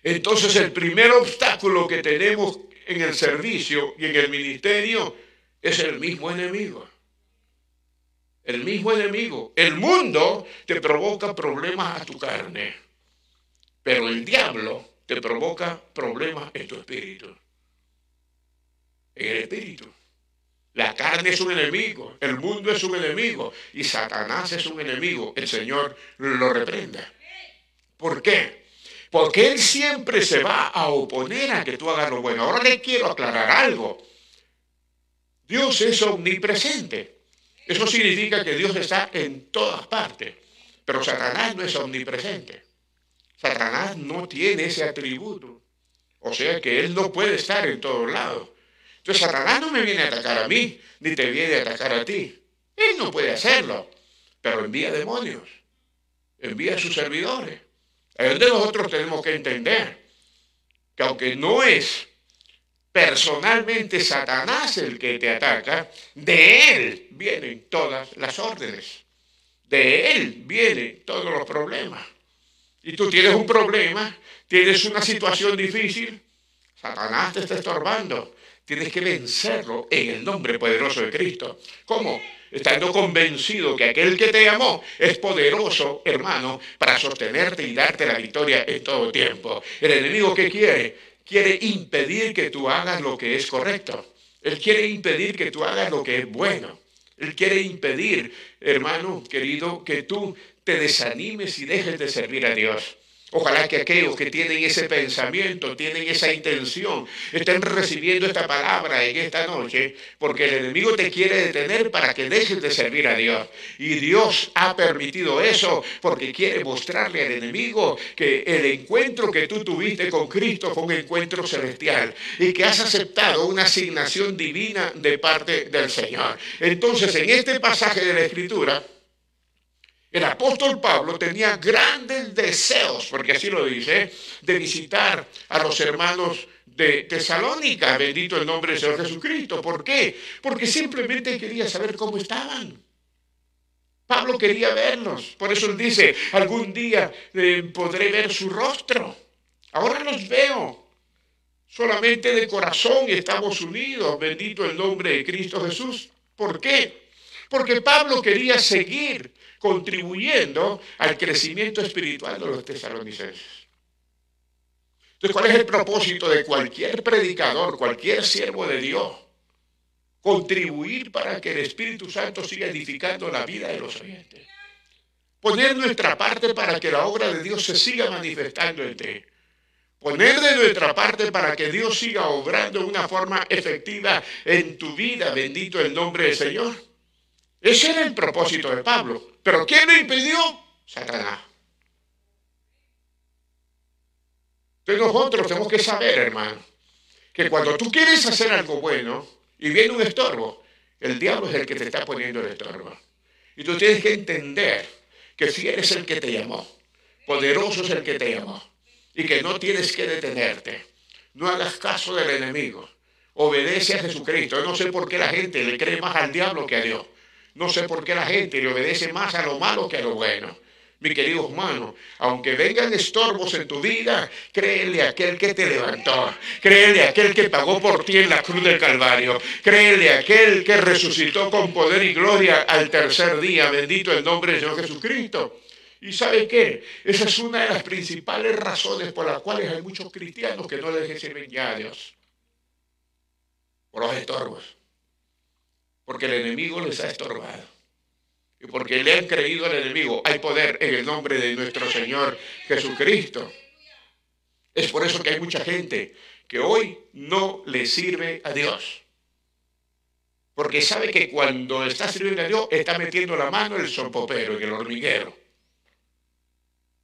entonces el primer obstáculo que tenemos en el servicio y en el ministerio es el mismo enemigo. El mismo enemigo. El mundo te provoca problemas a tu carne, pero el diablo te provoca problemas en tu espíritu. En el espíritu. La carne es un enemigo, el mundo es un enemigo y Satanás es un enemigo. El Señor lo reprenda. ¿Por qué? Porque Él siempre se va a oponer a que tú hagas lo bueno. Ahora le quiero aclarar algo. Dios es omnipresente. Eso significa que Dios está en todas partes. Pero Satanás no es omnipresente. Satanás no tiene ese atributo. O sea que Él no puede estar en todos lados. Entonces Satanás no me viene a atacar a mí, ni te viene a atacar a ti. Él no puede hacerlo. Pero envía demonios. Envía a sus servidores. Es donde nosotros tenemos que entender que aunque no es personalmente Satanás el que te ataca, de él vienen todas las órdenes. De él vienen todos los problemas. Y tú tienes un problema, tienes una situación difícil, Satanás te está estorbando. Tienes que vencerlo en el nombre poderoso de Cristo. ¿Cómo? Estando convencido que aquel que te llamó es poderoso, hermano, para sostenerte y darte la victoria en todo tiempo. El enemigo, ¿qué quiere? Quiere impedir que tú hagas lo que es correcto. Él quiere impedir que tú hagas lo que es bueno. Él quiere impedir, hermano querido, que tú te desanimes y dejes de servir a Dios. Ojalá que aquellos que tienen ese pensamiento, tienen esa intención, estén recibiendo esta palabra en esta noche, porque el enemigo te quiere detener para que dejes de servir a Dios. Y Dios ha permitido eso porque quiere mostrarle al enemigo que el encuentro que tú tuviste con Cristo fue un encuentro celestial y que has aceptado una asignación divina de parte del Señor. Entonces, en este pasaje de la Escritura, el apóstol Pablo tenía grandes deseos, porque así lo dice, de visitar a los hermanos de Tesalónica, bendito el nombre del Señor Jesucristo. ¿Por qué? Porque simplemente quería saber cómo estaban. Pablo quería verlos, por eso él dice, algún día podré ver su rostro. Ahora los veo, solamente de corazón estamos unidos, bendito el nombre de Cristo Jesús. ¿Por qué? Porque Pablo quería seguir contribuyendo al crecimiento espiritual de los tesalonicenses. Entonces, ¿cuál es el propósito de cualquier predicador, cualquier siervo de Dios? Contribuir para que el Espíritu Santo siga edificando la vida de los oyentes. Poner nuestra parte para que la obra de Dios se siga manifestando en ti. Poner de nuestra parte para que Dios siga obrando de una forma efectiva en tu vida, bendito el nombre del Señor. Ese era el propósito de Pablo. ¿Pero quién lo impidió? Satanás. Entonces nosotros tenemos que saber, hermano, que cuando tú quieres hacer algo bueno y viene un estorbo, el diablo es el que te está poniendo el estorbo. Y tú tienes que entender que fiel es el que te llamó, poderoso es el que te llamó, y que no tienes que detenerte. No hagas caso del enemigo. Obedece a Jesucristo. Yo no sé por qué la gente le cree más al diablo que a Dios. No sé por qué la gente le obedece más a lo malo que a lo bueno. Mi querido hermano, aunque vengan estorbos en tu vida, créele a aquel que te levantó, créele a aquel que pagó por ti en la cruz del Calvario, créele a aquel que resucitó con poder y gloria al tercer día. Bendito el nombre del Señor Jesucristo. ¿Y sabe qué? Esa es una de las principales razones por las cuales hay muchos cristianos que no les sirven ya a Dios. Por los estorbos. Porque el enemigo les ha estorbado. Y porque le han creído al enemigo. Hay poder en el nombre de nuestro Señor Jesucristo. Es por eso que hay mucha gente que hoy no le sirve a Dios. Porque sabe que cuando está sirviendo a Dios, está metiendo la mano en el sompopero, en el hormiguero.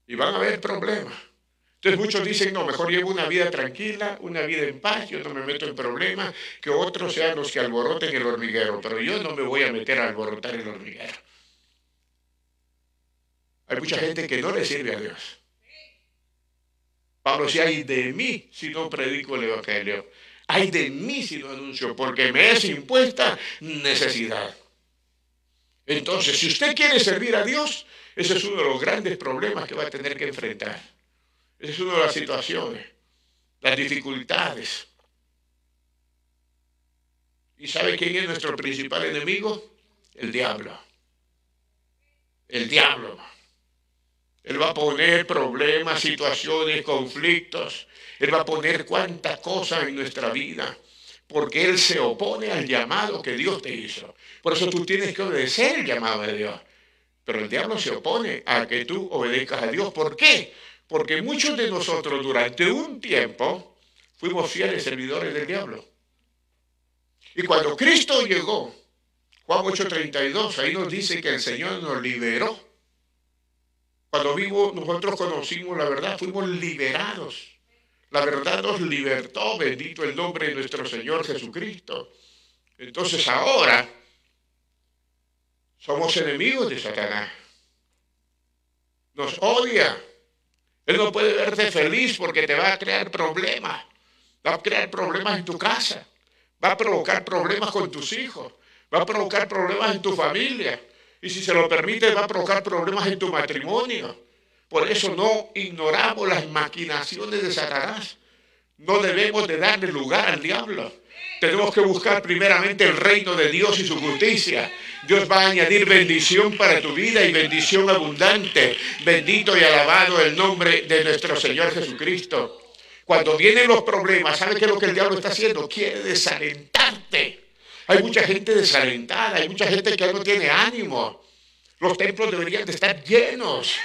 Y van a haber problemas. Entonces muchos dicen, no, mejor llevo una vida tranquila, una vida en paz, yo no me meto en problemas, que otros sean los que alboroten el hormiguero, pero yo no me voy a meter a alborotar el hormiguero. Hay mucha gente que no le sirve a Dios. Pablo decía, ay de mí si no predico el evangelio, ay de mí si no anuncio, porque me es impuesta necesidad. Entonces, si usted quiere servir a Dios, ese es uno de los grandes problemas que va a tener que enfrentar. Esa es una de las situaciones, las dificultades. ¿Y sabe quién es nuestro principal enemigo? El diablo. El diablo. Él va a poner problemas, situaciones, conflictos. Él va a poner cuantas cosas en nuestra vida. Porque Él se opone al llamado que Dios te hizo. Por eso tú tienes que obedecer el llamado de Dios. Pero el diablo se opone a que tú obedezcas a Dios. ¿Por qué? Porque muchos de nosotros durante un tiempo fuimos fieles servidores del diablo. Y cuando Cristo llegó, Juan 8:32, ahí nos dice que el Señor nos liberó. Cuando nosotros conocimos la verdad, fuimos liberados. La verdad nos libertó, bendito el nombre de nuestro Señor Jesucristo. Entonces ahora somos enemigos de Satanás. Nos odia. Él no puede verte feliz porque te va a crear problemas. Va a crear problemas en tu casa. Va a provocar problemas con tus hijos. Va a provocar problemas en tu familia. Y si se lo permite, va a provocar problemas en tu matrimonio. Por eso no ignoramos las maquinaciones de Satanás. No debemos de darle lugar al diablo. Tenemos que buscar primeramente el reino de Dios y su justicia. Dios va a añadir bendición para tu vida y bendición abundante. Bendito y alabado el nombre de nuestro Señor Jesucristo. Cuando vienen los problemas, ¿sabe qué es lo que el diablo está haciendo? Quiere desalentarte. Hay mucha gente desalentada, hay mucha gente que no tiene ánimo. Los templos deberían de estar llenos.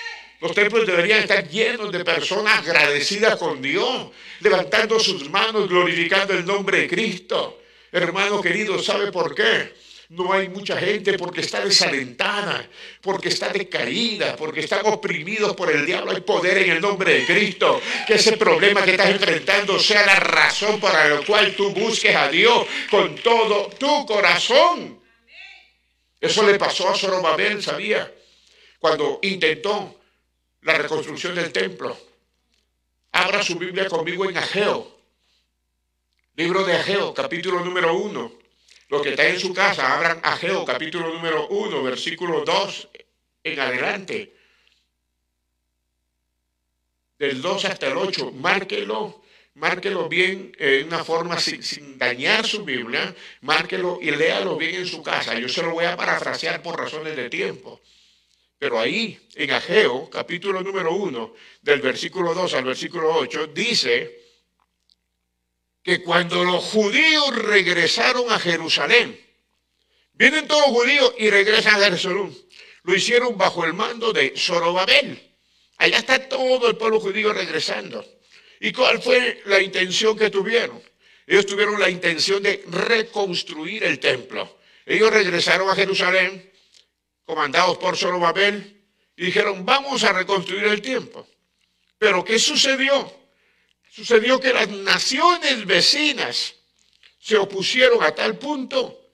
Los templos deberían estar llenos de personas agradecidas con Dios, levantando sus manos, glorificando el nombre de Cristo. Hermano querido, ¿sabe por qué? No hay mucha gente porque está desalentada, porque está decaída, porque están oprimidos por el diablo. Hay poder en el nombre de Cristo. Que ese problema que estás enfrentando sea la razón para la cual tú busques a Dios con todo tu corazón. Eso le pasó a Zorobabel, ¿sabía? Cuando intentó la reconstrucción del templo. Abra su Biblia conmigo en Ageo. Libro de Ageo, capítulo número 1. Los que están en su casa, abran Ageo, capítulo número 1, versículo 2 en adelante. Del 2 hasta el 8. Márquelo bien en una forma sin dañar su Biblia. Márquelo y léalo bien en su casa. Yo se lo voy a parafrasear por razones de tiempo. Pero ahí, en Ageo, capítulo número 1, del versículo 2 al versículo 8, dice que cuando los judíos regresaron a Jerusalén, vienen todos los judíos y regresan a Jerusalén, lo hicieron bajo el mando de Zorobabel. Allá está todo el pueblo judío regresando. ¿Y cuál fue la intención que tuvieron? Ellos tuvieron la intención de reconstruir el templo. Ellos regresaron a Jerusalén, comandados por Zorobabel, y dijeron, vamos a reconstruir el templo. Pero ¿qué sucedió? Sucedió que las naciones vecinas se opusieron a tal punto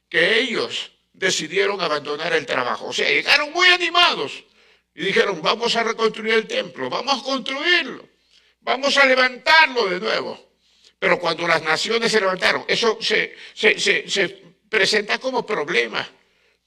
que ellos decidieron abandonar el trabajo. O sea, llegaron muy animados y dijeron, vamos a reconstruir el templo, vamos a construirlo, vamos a levantarlo de nuevo. Pero cuando las naciones se levantaron, eso se presenta como problema.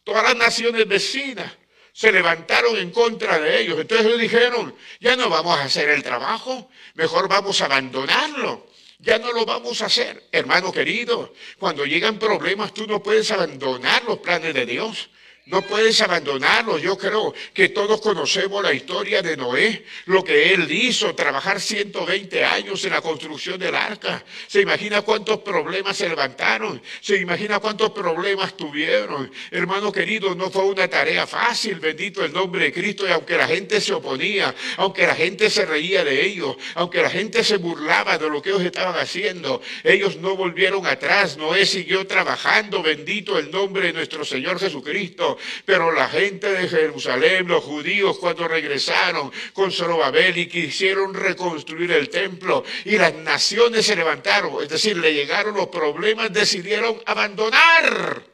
Todas las naciones vecinas se levantaron en contra de ellos. Entonces ellos dijeron, ya no vamos a hacer el trabajo, mejor vamos a abandonarlo. Ya no lo vamos a hacer. Hermano querido, cuando llegan problemas tú no puedes abandonar los planes de Dios. No puedes abandonarlos. Yo creo que todos conocemos la historia de Noé, lo que él hizo, trabajar 120 años en la construcción del arca. ¿Se imagina cuántos problemas se levantaron? ¿Se imagina cuántos problemas tuvieron? Hermano querido, no fue una tarea fácil, bendito el nombre de Cristo, y aunque la gente se oponía, aunque la gente se reía de ellos, aunque la gente se burlaba de lo que ellos estaban haciendo, ellos no volvieron atrás. Noé siguió trabajando, bendito el nombre de nuestro Señor Jesucristo. Pero la gente de Jerusalén, los judíos, cuando regresaron con Zorobabel y quisieron reconstruir el templo y las naciones se levantaron, es decir, le llegaron los problemas, decidieron abandonaron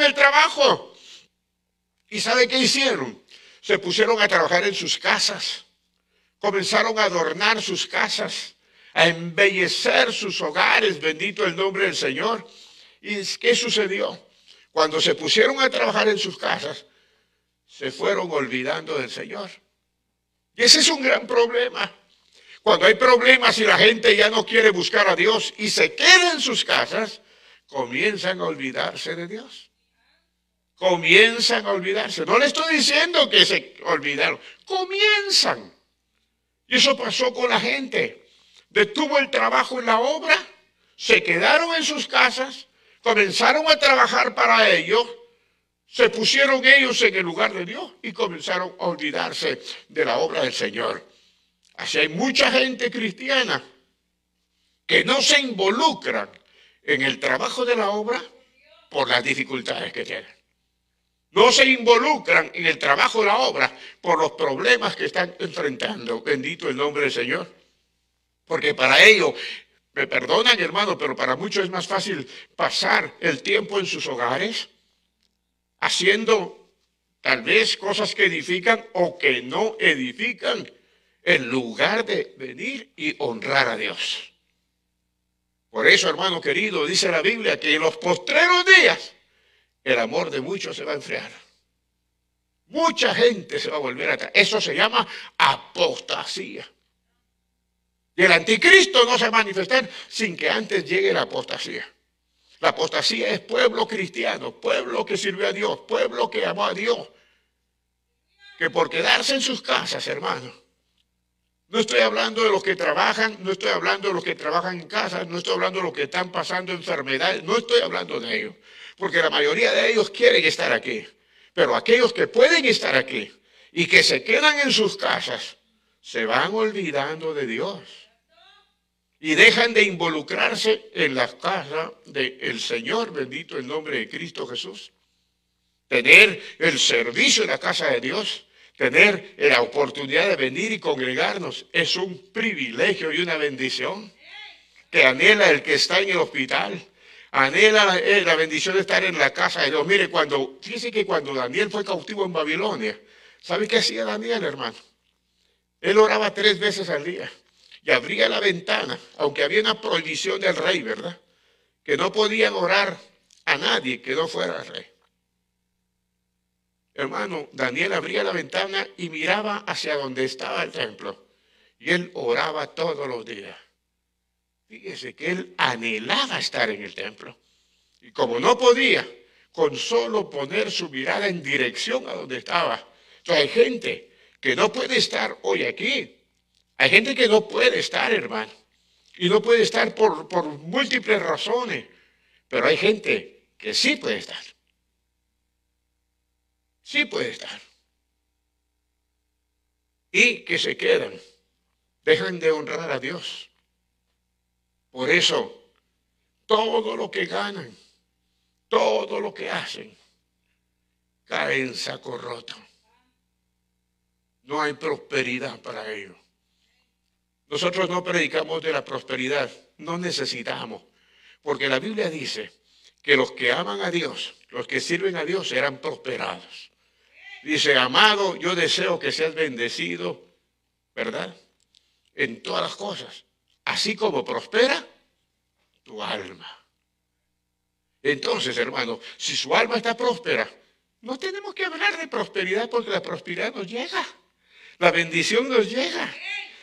el trabajo. ¿Y sabe qué hicieron? Se pusieron a trabajar en sus casas, comenzaron a adornar sus casas, a embellecer sus hogares, bendito el nombre del Señor. ¿Y qué sucedió? Cuando se pusieron a trabajar en sus casas, se fueron olvidando del Señor. Y ese es un gran problema. Cuando hay problemas y la gente ya no quiere buscar a Dios y se queda en sus casas, comienzan a olvidarse de Dios. Comienzan a olvidarse. No le estoy diciendo que se olvidaron. Comienzan. Y eso pasó con la gente. Detuvo el trabajo en la obra, se quedaron en sus casas, comenzaron a trabajar para ellos, se pusieron ellos en el lugar de Dios y comenzaron a olvidarse de la obra del Señor. Así hay mucha gente cristiana que no se involucran en el trabajo de la obra por las dificultades que tienen. No se involucran en el trabajo de la obra por los problemas que están enfrentando. Bendito el nombre del Señor. Porque para ellos, me perdonan, hermano, pero para muchos es más fácil pasar el tiempo en sus hogares haciendo tal vez cosas que edifican o que no edifican, en lugar de venir y honrar a Dios. Por eso, hermano querido, dice la Biblia que en los postreros días el amor de muchos se va a enfriar. Mucha gente se va a volver atrás. Eso se llama apostasía. Y el anticristo no se va a manifestar sin que antes llegue la apostasía. La apostasía es pueblo cristiano, pueblo que sirvió a Dios, pueblo que amó a Dios. Que por quedarse en sus casas, hermano. No estoy hablando de los que trabajan, no estoy hablando de los que trabajan en casa, no estoy hablando de los que están pasando enfermedades, no estoy hablando de ellos. Porque la mayoría de ellos quieren estar aquí. Pero aquellos que pueden estar aquí y que se quedan en sus casas, se van olvidando de Dios. Y dejan de involucrarse en la casa del Señor, bendito el nombre de Cristo Jesús. Tener el servicio en la casa de Dios, tener la oportunidad de venir y congregarnos, es un privilegio y una bendición que anhela el que está en el hospital. Anhela la bendición de estar en la casa de Dios. Mire, fíjese que cuando Daniel fue cautivo en Babilonia, ¿sabe qué hacía Daniel, hermano? Él oraba 3 veces al día. Y abría la ventana, aunque había una prohibición del rey, ¿verdad? Que no podían orar a nadie que no fuera el rey. Hermano, Daniel abría la ventana y miraba hacia donde estaba el templo. Y él oraba todos los días. Fíjese que él anhelaba estar en el templo. Y como no podía, con solo poner su mirada en dirección a donde estaba. Entonces hay gente que no puede estar hoy aquí. Hay gente que no puede estar, hermano, y no puede estar por múltiples razones, pero hay gente que sí puede estar. Sí puede estar. Y que se quedan, dejan de honrar a Dios. Por eso, todo lo que ganan, todo lo que hacen, cae en saco roto. No hay prosperidad para ellos. Nosotros no predicamos de la prosperidad, no necesitamos, porque la Biblia dice que los que aman a Dios, los que sirven a Dios, serán prosperados. Dice, amado, yo deseo que seas bendecido, ¿verdad? En todas las cosas, así como prospera tu alma. Entonces, hermano, si su alma está próspera, no tenemos que hablar de prosperidad porque la prosperidad nos llega. La bendición nos llega.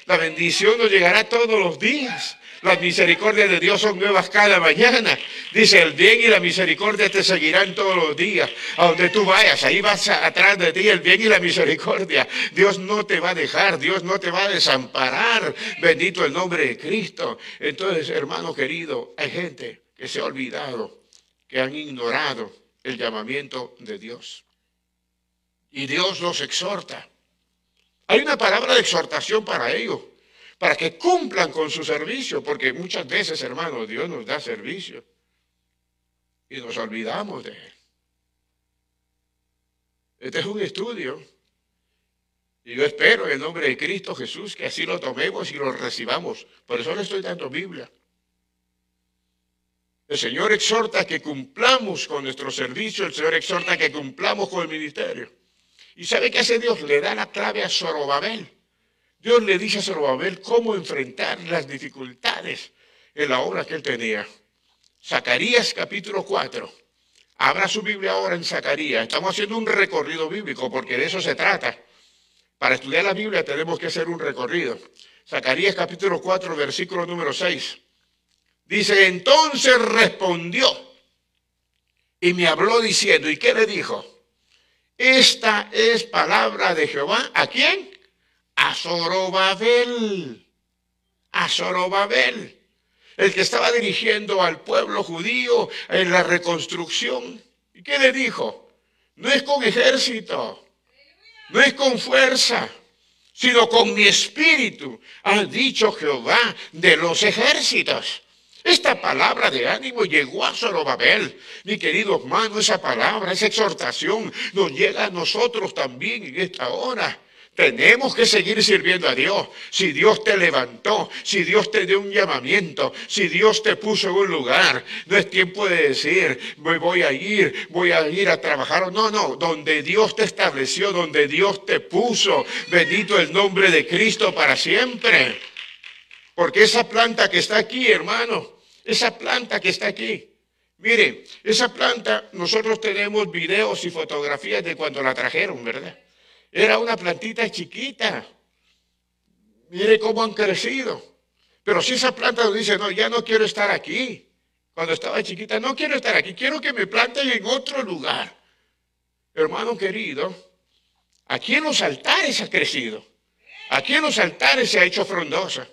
La bendición nos llegará todos los días. Las misericordias de Dios son nuevas cada mañana. Dice, el bien y la misericordia te seguirán todos los días. A donde tú vayas, ahí vas atrás de ti el bien y la misericordia. Dios no te va a dejar, Dios no te va a desamparar. Bendito el nombre de Cristo. Entonces, hermano querido, hay gente que se ha olvidado, que han ignorado el llamamiento de Dios. Y Dios los exhorta. Hay una palabra de exhortación para ellos, para que cumplan con su servicio, porque muchas veces, hermano, Dios nos da servicio y nos olvidamos de Él. Este es un estudio y yo espero en el nombre de Cristo Jesús que así lo tomemos y lo recibamos. Por eso le estoy dando Biblia. El Señor exhorta que cumplamos con nuestro servicio, el Señor exhorta que cumplamos con el ministerio. ¿Y sabe qué hace Dios? Le da la clave a Zorobabel. Dios le dice a Zorobabel cómo enfrentar las dificultades en la obra que él tenía. Zacarías capítulo 4. Abra su Biblia ahora en Zacarías. Estamos haciendo un recorrido bíblico porque de eso se trata. Para estudiar la Biblia tenemos que hacer un recorrido. Zacarías capítulo 4, versículo número 6. Dice, entonces respondió y me habló diciendo, ¿y qué le dijo? Esta es palabra de Jehová. ¿A quién? A Zorobabel. A Zorobabel. El que estaba dirigiendo al pueblo judío en la reconstrucción. ¿Y qué le dijo? No es con ejército, no es con fuerza, sino con mi espíritu, ha dicho Jehová de los ejércitos. Esta palabra de ánimo llegó a Zorobabel. Mi querido hermano, esa palabra, esa exhortación nos llega a nosotros también en esta hora. Tenemos que seguir sirviendo a Dios. Si Dios te levantó, si Dios te dio un llamamiento, si Dios te puso en un lugar, no es tiempo de decir, me voy a ir a trabajar. No, no, donde Dios te estableció, donde Dios te puso, bendito el nombre de Cristo para siempre. Porque esa planta que está aquí, hermano, esa planta que está aquí, mire, esa planta, nosotros tenemos videos y fotografías de cuando la trajeron, ¿verdad? Era una plantita chiquita. Mire cómo han crecido. Pero si esa planta nos dice, no, ya no quiero estar aquí. Cuando estaba chiquita, no quiero estar aquí, quiero que me planten en otro lugar. Hermano querido, aquí en los altares ha crecido. Aquí en los altares se ha hecho frondosa.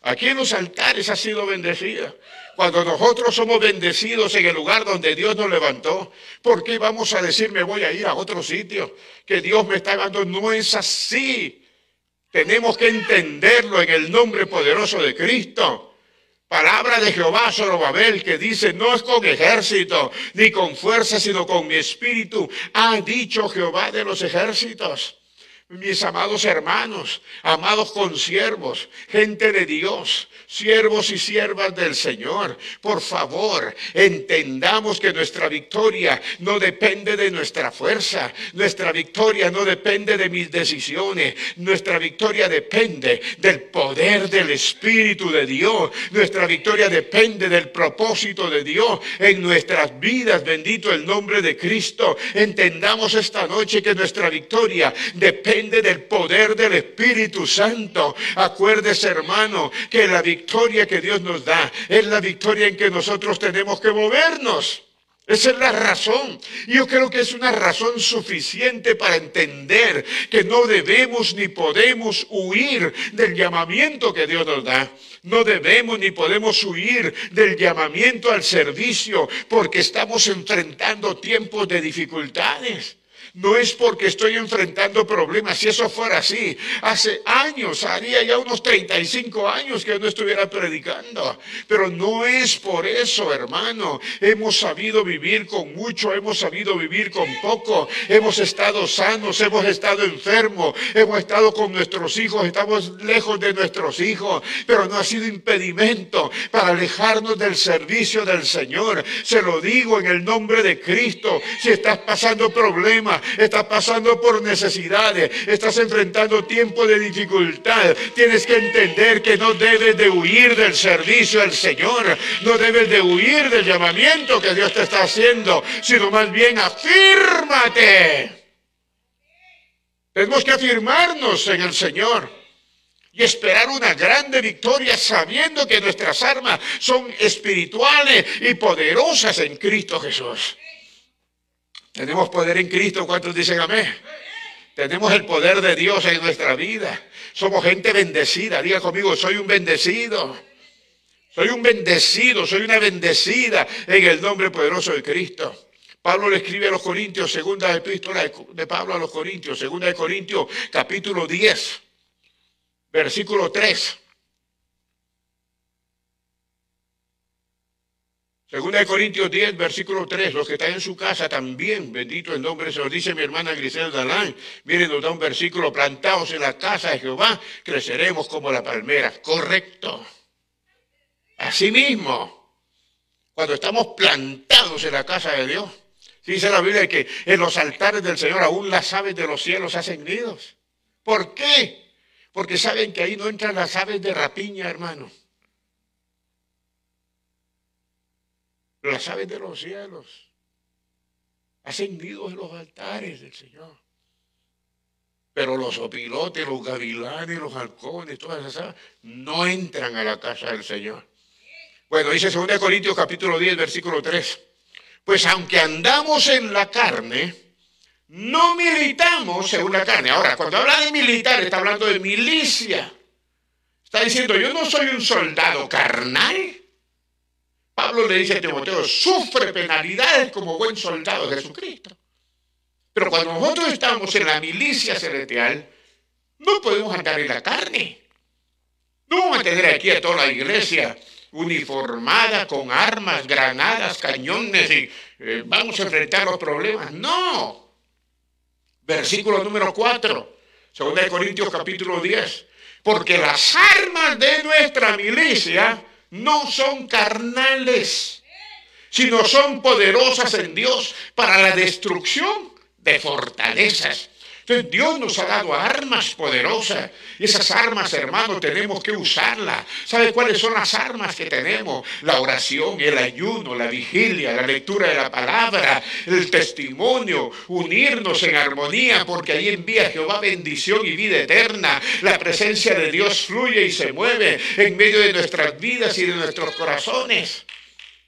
Aquí en los altares ha sido bendecida. Cuando nosotros somos bendecidos en el lugar donde Dios nos levantó, ¿por qué vamos a decir me voy a ir a otro sitio? Que Dios me está llevando. No es así. Tenemos que entenderlo en el nombre poderoso de Cristo. Palabra de Jehová, Zorobabel, que dice, no es con ejército ni con fuerza, sino con mi espíritu, ha dicho Jehová de los ejércitos. Mis amados hermanos, amados consiervos, gente de Dios, siervos y siervas del Señor, por favor, entendamos que nuestra victoria no depende de nuestra fuerza, nuestra victoria no depende de mis decisiones, nuestra victoria depende del poder del Espíritu de Dios, nuestra victoria depende del propósito de Dios en nuestras vidas, bendito el nombre de Cristo. Entendamos esta noche que nuestra victoria depende del poder del Espíritu Santo. Acuérdese, hermano, que la victoria que Dios nos da es la victoria en que nosotros tenemos que movernos. Esa es la razón. Yo creo que es una razón suficiente para entender que no debemos ni podemos huir del llamamiento que Dios nos da. No debemos ni podemos huir del llamamiento al servicio porque estamos enfrentando tiempos de dificultades. No es porque estoy enfrentando problemas. Si eso fuera así, hace años, haría ya unos 35 años que no estuviera predicando. Pero no es por eso, hermano. Hemos sabido vivir con mucho, hemos sabido vivir con poco. Hemos estado sanos, hemos estado enfermos, hemos estado con nuestros hijos, estamos lejos de nuestros hijos. Pero no ha sido impedimento para alejarnos del servicio del Señor. Se lo digo en el nombre de Cristo. Si estás pasando problemas, estás pasando por necesidades, estás enfrentando tiempos de dificultad, tienes que entender que no debes de huir del servicio del Señor, no debes de huir del llamamiento que Dios te está haciendo, sino más bien afírmate. Tenemos que afirmarnos en el Señor y esperar una grande victoria sabiendo que nuestras armas son espirituales y poderosas en Cristo Jesús. Tenemos poder en Cristo. ¿Cuántos dicen amén? Tenemos el poder de Dios en nuestra vida. Somos gente bendecida. Diga conmigo, soy un bendecido. Soy un bendecido, soy una bendecida en el nombre poderoso de Cristo. Pablo le escribe a los Corintios, segunda epístola de Pablo a los Corintios, segunda de Corintios, capítulo 10, versículo 3. Segunda de Corintios 10, versículo 3, los que están en su casa también, bendito el nombre, se los dice mi hermana Griselda Dalán. Miren, nos da un versículo: plantados en la casa de Jehová, creceremos como la palmera. Correcto. Así mismo, cuando estamos plantados en la casa de Dios, dice la Biblia que en los altares del Señor aún las aves de los cielos hacen nidos. ¿Por qué? Porque saben que ahí no entran las aves de rapiña, hermano. Las aves de los cielos hacen nidos en los altares del Señor. Pero los opilotes, los gavilanes, los halcones, todas esas aves no entran a la casa del Señor. Bueno, dice 2 Corintios capítulo 10, versículo 3. Pues aunque andamos en la carne, no militamos según la carne. Ahora, cuando habla de militar, está hablando de milicia. Está diciendo, yo no soy un soldado carnal. Pablo le dice a Timoteo, sufre penalidades como buen soldado de Jesucristo. Pero cuando nosotros estamos en la milicia celestial, no podemos andar en la carne. No vamos a tener aquí a toda la iglesia uniformada con armas, granadas, cañones y vamos a enfrentar los problemas. No. Versículo número 4, 2 Corintios capítulo 10. Porque las armas de nuestra milicia no son carnales, sino son poderosas en Dios para la destrucción de fortalezas. Entonces Dios nos ha dado armas poderosas y esas armas, hermanos, tenemos que usarlas. ¿Sabe cuáles son las armas que tenemos? La oración, el ayuno, la vigilia, la lectura de la palabra, el testimonio, unirnos en armonía, porque ahí envía Jehová bendición y vida eterna. La presencia de Dios fluye y se mueve en medio de nuestras vidas y de nuestros corazones.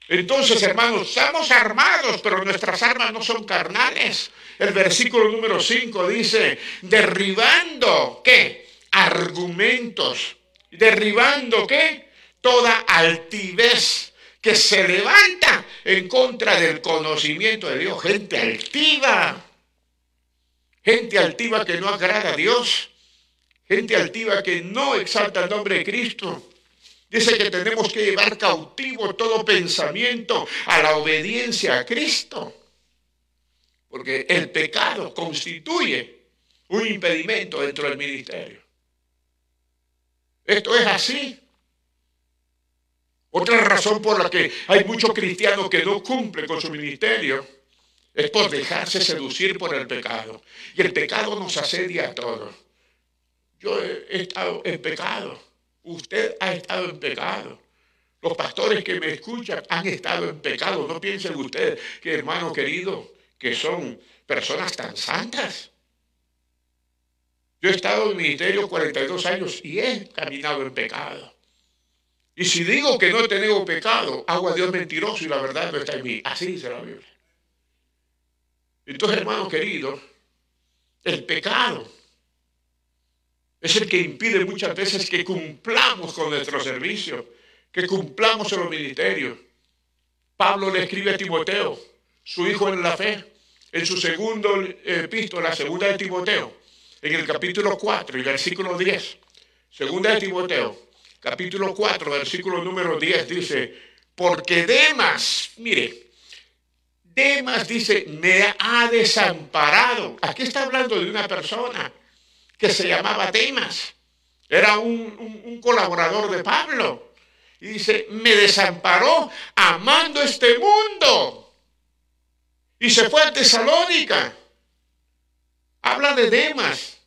Entonces, hermanos, estamos armados, pero nuestras armas no son carnales. El versículo número 5 dice, derribando, ¿qué? Argumentos. ¿Derribando qué? Toda altivez que se levanta en contra del conocimiento de Dios. Gente altiva. Gente altiva que no agrada a Dios. Gente altiva que no exalta el nombre de Cristo. Dice que tenemos que llevar cautivo todo pensamiento a la obediencia a Cristo. Porque el pecado constituye un impedimento dentro del ministerio. Esto es así. Otra razón por la que hay muchos cristianos que no cumplen con su ministerio es por dejarse seducir por el pecado. Y el pecado nos asedia a todos. Yo he estado en pecado. Usted ha estado en pecado. Los pastores que me escuchan han estado en pecado. No piensen ustedes que, hermano querido, que son personas tan santas. Yo he estado en el ministerio 42 años y he caminado en pecado. Y si digo que no he tenido pecado, hago a Dios mentiroso y la verdad no está en mí. Así dice la Biblia. Entonces, hermano querido, el pecado es el que impide muchas veces que cumplamos con nuestro servicio, que cumplamos en los ministerios. Pablo le escribe a Timoteo, su hijo en la fe, en su segundo epístola, segunda de Timoteo, en el capítulo 4 y versículo 10. Segunda de Timoteo, capítulo 4, versículo número 10, dice, porque Demas, mire, Demas dice, me ha desamparado. Aquí está hablando de una persona que se llamaba Demas. Era un colaborador de Pablo. Y dice, me desamparó amando este mundo. Y se fue a Tesalónica. Habla de Demas,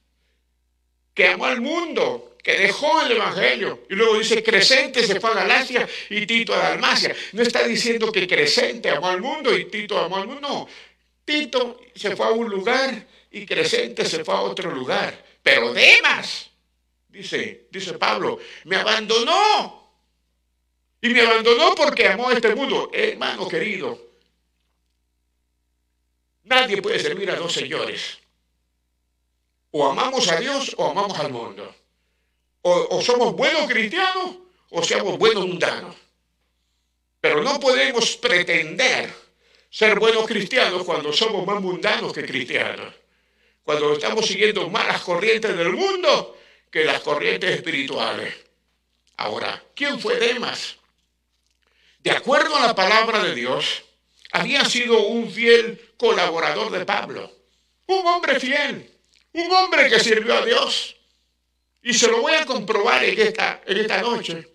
que amó al mundo, que dejó el evangelio. Y luego dice, Crescente se fue a Galacia y Tito a Dalmacia. No está diciendo que Crescente amó al mundo y Tito amó al mundo. No, Tito se fue a un lugar y Crescente se fue a otro lugar. Pero Demas, dice Pablo, me abandonó. Y me abandonó porque amó a este mundo. Hermano querido, nadie puede servir a dos señores. O amamos a Dios o amamos al mundo. O somos buenos cristianos o seamos buenos mundanos. Pero no podemos pretender ser buenos cristianos cuando somos más mundanos que cristianos. Cuando estamos siguiendo más las corrientes del mundo que las corrientes espirituales. Ahora, ¿quién fue Demas? De acuerdo a la palabra de Dios, había sido un fiel colaborador de Pablo. Un hombre fiel, un hombre que sirvió a Dios. Y se lo voy a comprobar en esta noche.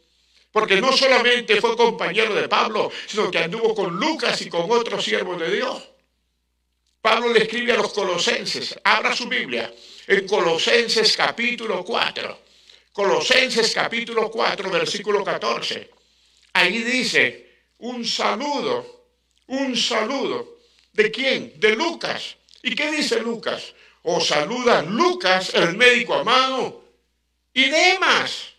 Porque no solamente fue compañero de Pablo, sino que anduvo con Lucas y con otros siervos de Dios. Pablo le escribe a los colosenses. Abra su Biblia en Colosenses capítulo 4. Colosenses capítulo 4, versículo 14. Ahí dice, un saludo. ¿De quién? De Lucas. ¿Y qué dice Lucas? Os saluda Lucas, el médico amado, y Demas.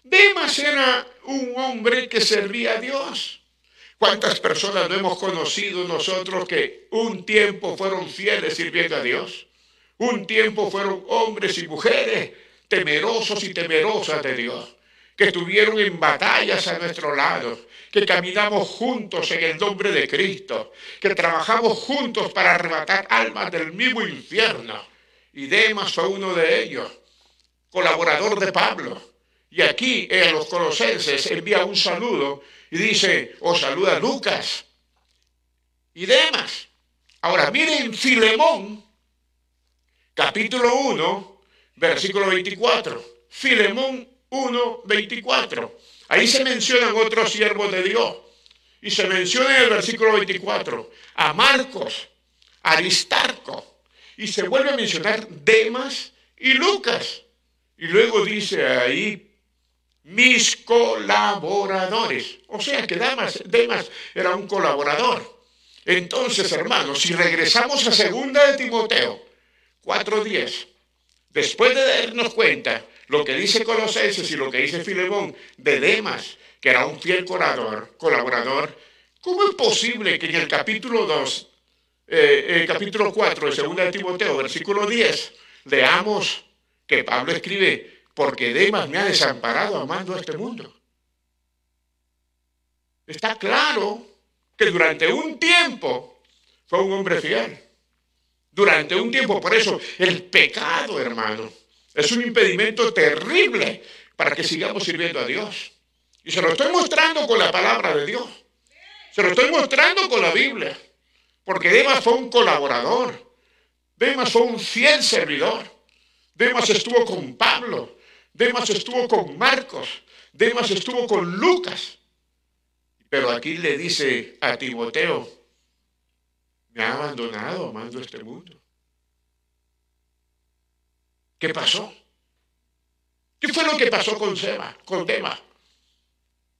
Demas era un hombre que servía a Dios. ¿Cuántas personas no hemos conocido nosotros que un tiempo fueron fieles sirviendo a Dios? Un tiempo fueron hombres y mujeres temerosos y temerosas de Dios, que estuvieron en batallas a nuestro lado, que caminamos juntos en el nombre de Cristo, que trabajamos juntos para arrebatar almas del mismo infierno. Y Demas fue uno de ellos, colaborador de Pablo. Y aquí en los Colosenses envía un saludo y dice, os saluda Lucas y Demas. Ahora miren Filemón, capítulo 1, versículo 24. Filemón 1, 24. Ahí se mencionan otros siervos de Dios. Y se menciona en el versículo 24 a Marcos, Aristarco. Y se vuelve a mencionar Demas y Lucas. Y luego dice ahí, mis colaboradores. O sea que Demas era un colaborador. Entonces, hermanos, si regresamos a 2 de Timoteo 4:10, después de darnos cuenta lo que dice Colosenses y lo que dice Filemón de Demas, que era un fiel colaborador, ¿cómo es posible que en el capítulo 4 de 2 de Timoteo, versículo 10, leamos que Pablo escribe, porque Demas me ha desamparado amando a este mundo? Está claro que durante un tiempo fue un hombre fiel. Durante un tiempo, por eso el pecado, hermano, es un impedimento terrible para que sigamos sirviendo a Dios. Y se lo estoy mostrando con la palabra de Dios. Se lo estoy mostrando con la Biblia. Porque Demas fue un colaborador. Demas fue un fiel servidor. Demas estuvo con Pablo. Demas estuvo con Marcos. Demas estuvo con Lucas. Pero aquí le dice a Timoteo, me ha abandonado amando este mundo. ¿Qué pasó? ¿Qué fue lo que pasó con Demas?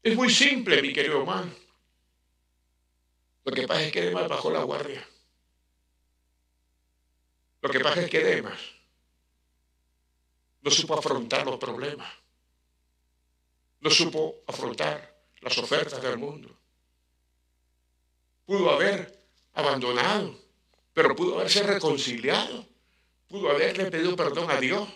Es muy simple, mi querido hermano. Lo que pasa es que Demas bajó la guardia. Lo que pasa es que Demas no supo afrontar los problemas. No supo afrontar las ofertas del mundo. Pudo haber abandonado, pero pudo haberse reconciliado. Pudo haberle pedido perdón a Dios.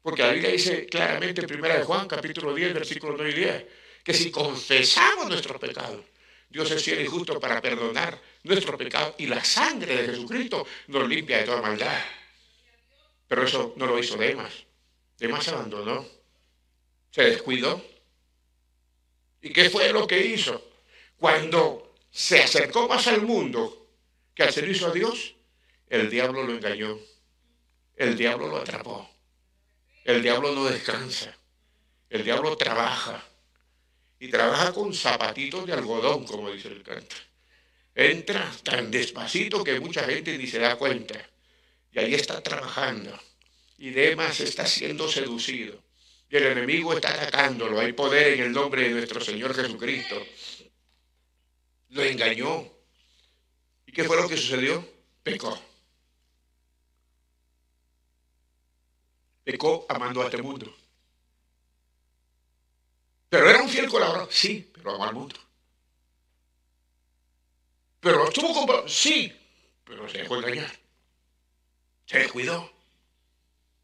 Porque la Biblia dice claramente en 1 de Juan, capítulo 10, versículos 9 y 10, que si confesamos nuestros pecados, Dios es fiel y justo para perdonar nuestros pecados y la sangre de Jesucristo nos limpia de toda maldad. Pero eso no lo hizo Demas. Demas se abandonó, se descuidó. ¿Y qué fue lo que hizo? Cuando se acercó más al mundo que al servicio a Dios, el diablo lo engañó, el diablo lo atrapó, el diablo no descansa, el diablo trabaja, y trabaja con zapatitos de algodón, como dice el canto. Entra tan despacito que mucha gente ni se da cuenta, y ahí está trabajando, y Demas está siendo seducido, y el enemigo está atacándolo. Hay poder en el nombre de nuestro Señor Jesucristo. Lo engañó. ¿Y qué fue lo que sucedió? Pecó. Pecó amando a este mundo. ¿Pero era un fiel colaborador? Sí, pero amó al mundo. ¿Pero estuvo comprado? Sí, pero se dejó engañar. Se descuidó.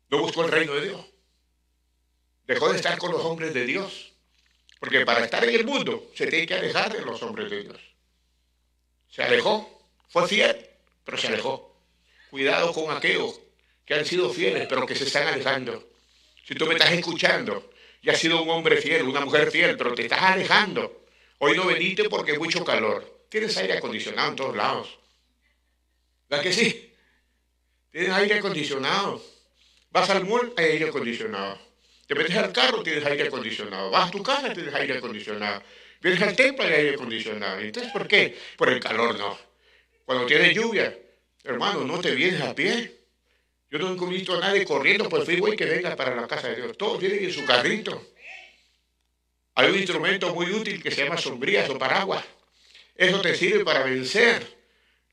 No buscó el reino de Dios. Dejó de estar con los hombres de Dios. Porque para estar en el mundo se tiene que alejar de los hombres de Dios. Se alejó. Fue fiel, pero se alejó. Cuidado con aquellos que han sido fieles, pero que se están alejando. Si tú me estás escuchando y has sido un hombre fiel, una mujer fiel, pero te estás alejando, hoy no veniste porque hay mucho calor. Tienes aire acondicionado en todos lados. ¿Verdad que sí? Tienes aire acondicionado. Vas al mall, hay aire acondicionado. Te metes al carro, tienes aire acondicionado. Vas a tu casa, tienes aire acondicionado. Vienes al templo, hay aire acondicionado. Entonces, ¿por qué? Por el calor, no. Cuando tienes lluvia, hermano, no te vienes a pie. Yo no he visto a nadie corriendo por el freeway que venga para la casa de Dios. Todos vienen en su carrito. Hay un instrumento muy útil que se llama sombrías o paraguas. Eso te sirve para vencer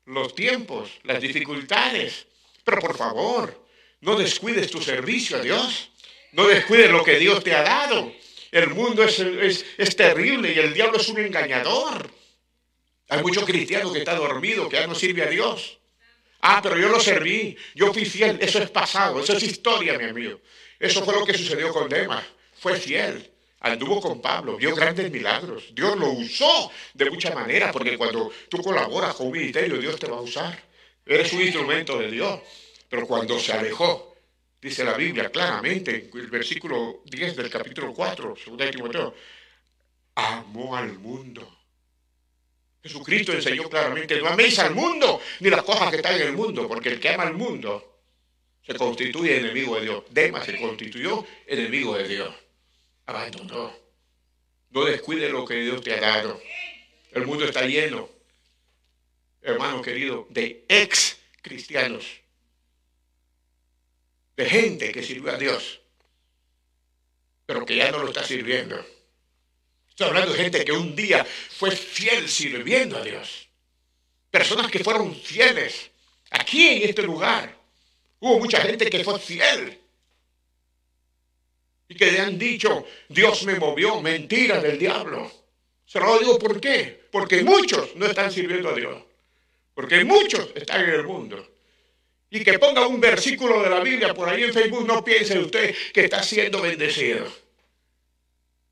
los tiempos, las dificultades. Pero por favor, no descuides tu servicio a Dios. No descuides lo que Dios te ha dado. El mundo es terrible y el diablo es un engañador. Hay muchos cristianos que están dormidos, que ya no sirve a Dios. Ah, pero yo lo serví, yo fui fiel. Eso es pasado, eso es historia, mi amigo. Eso fue lo que sucedió con Demas. Fue fiel, anduvo con Pablo, vio grandes milagros. Dios lo usó de muchas maneras, porque cuando tú colaboras con un ministerio, Dios te va a usar. Eres un instrumento de Dios. Pero cuando se alejó, dice la Biblia claramente, en el versículo 10 del capítulo 4, 2 de Timoteo, amó al mundo. Jesucristo enseñó claramente, no améis al mundo, ni las cosas que están en el mundo, porque el que ama al mundo se constituye enemigo de Dios. Demas se constituyó enemigo de Dios. Abandonó. No descuide lo que Dios te ha dado. El mundo está lleno, hermano querido, de ex cristianos, de gente que sirvió a Dios, pero que ya no lo está sirviendo. Estoy hablando de gente que un día fue fiel sirviendo a Dios. Personas que fueron fieles. Aquí en este lugar hubo mucha gente que fue fiel. Y que le han dicho, Dios me movió, mentiras del diablo. Se lo digo ¿por qué? Porque muchos no están sirviendo a Dios. Porque muchos están en el mundo. Y que ponga un versículo de la Biblia por ahí en Facebook, no piense usted que está siendo bendecido.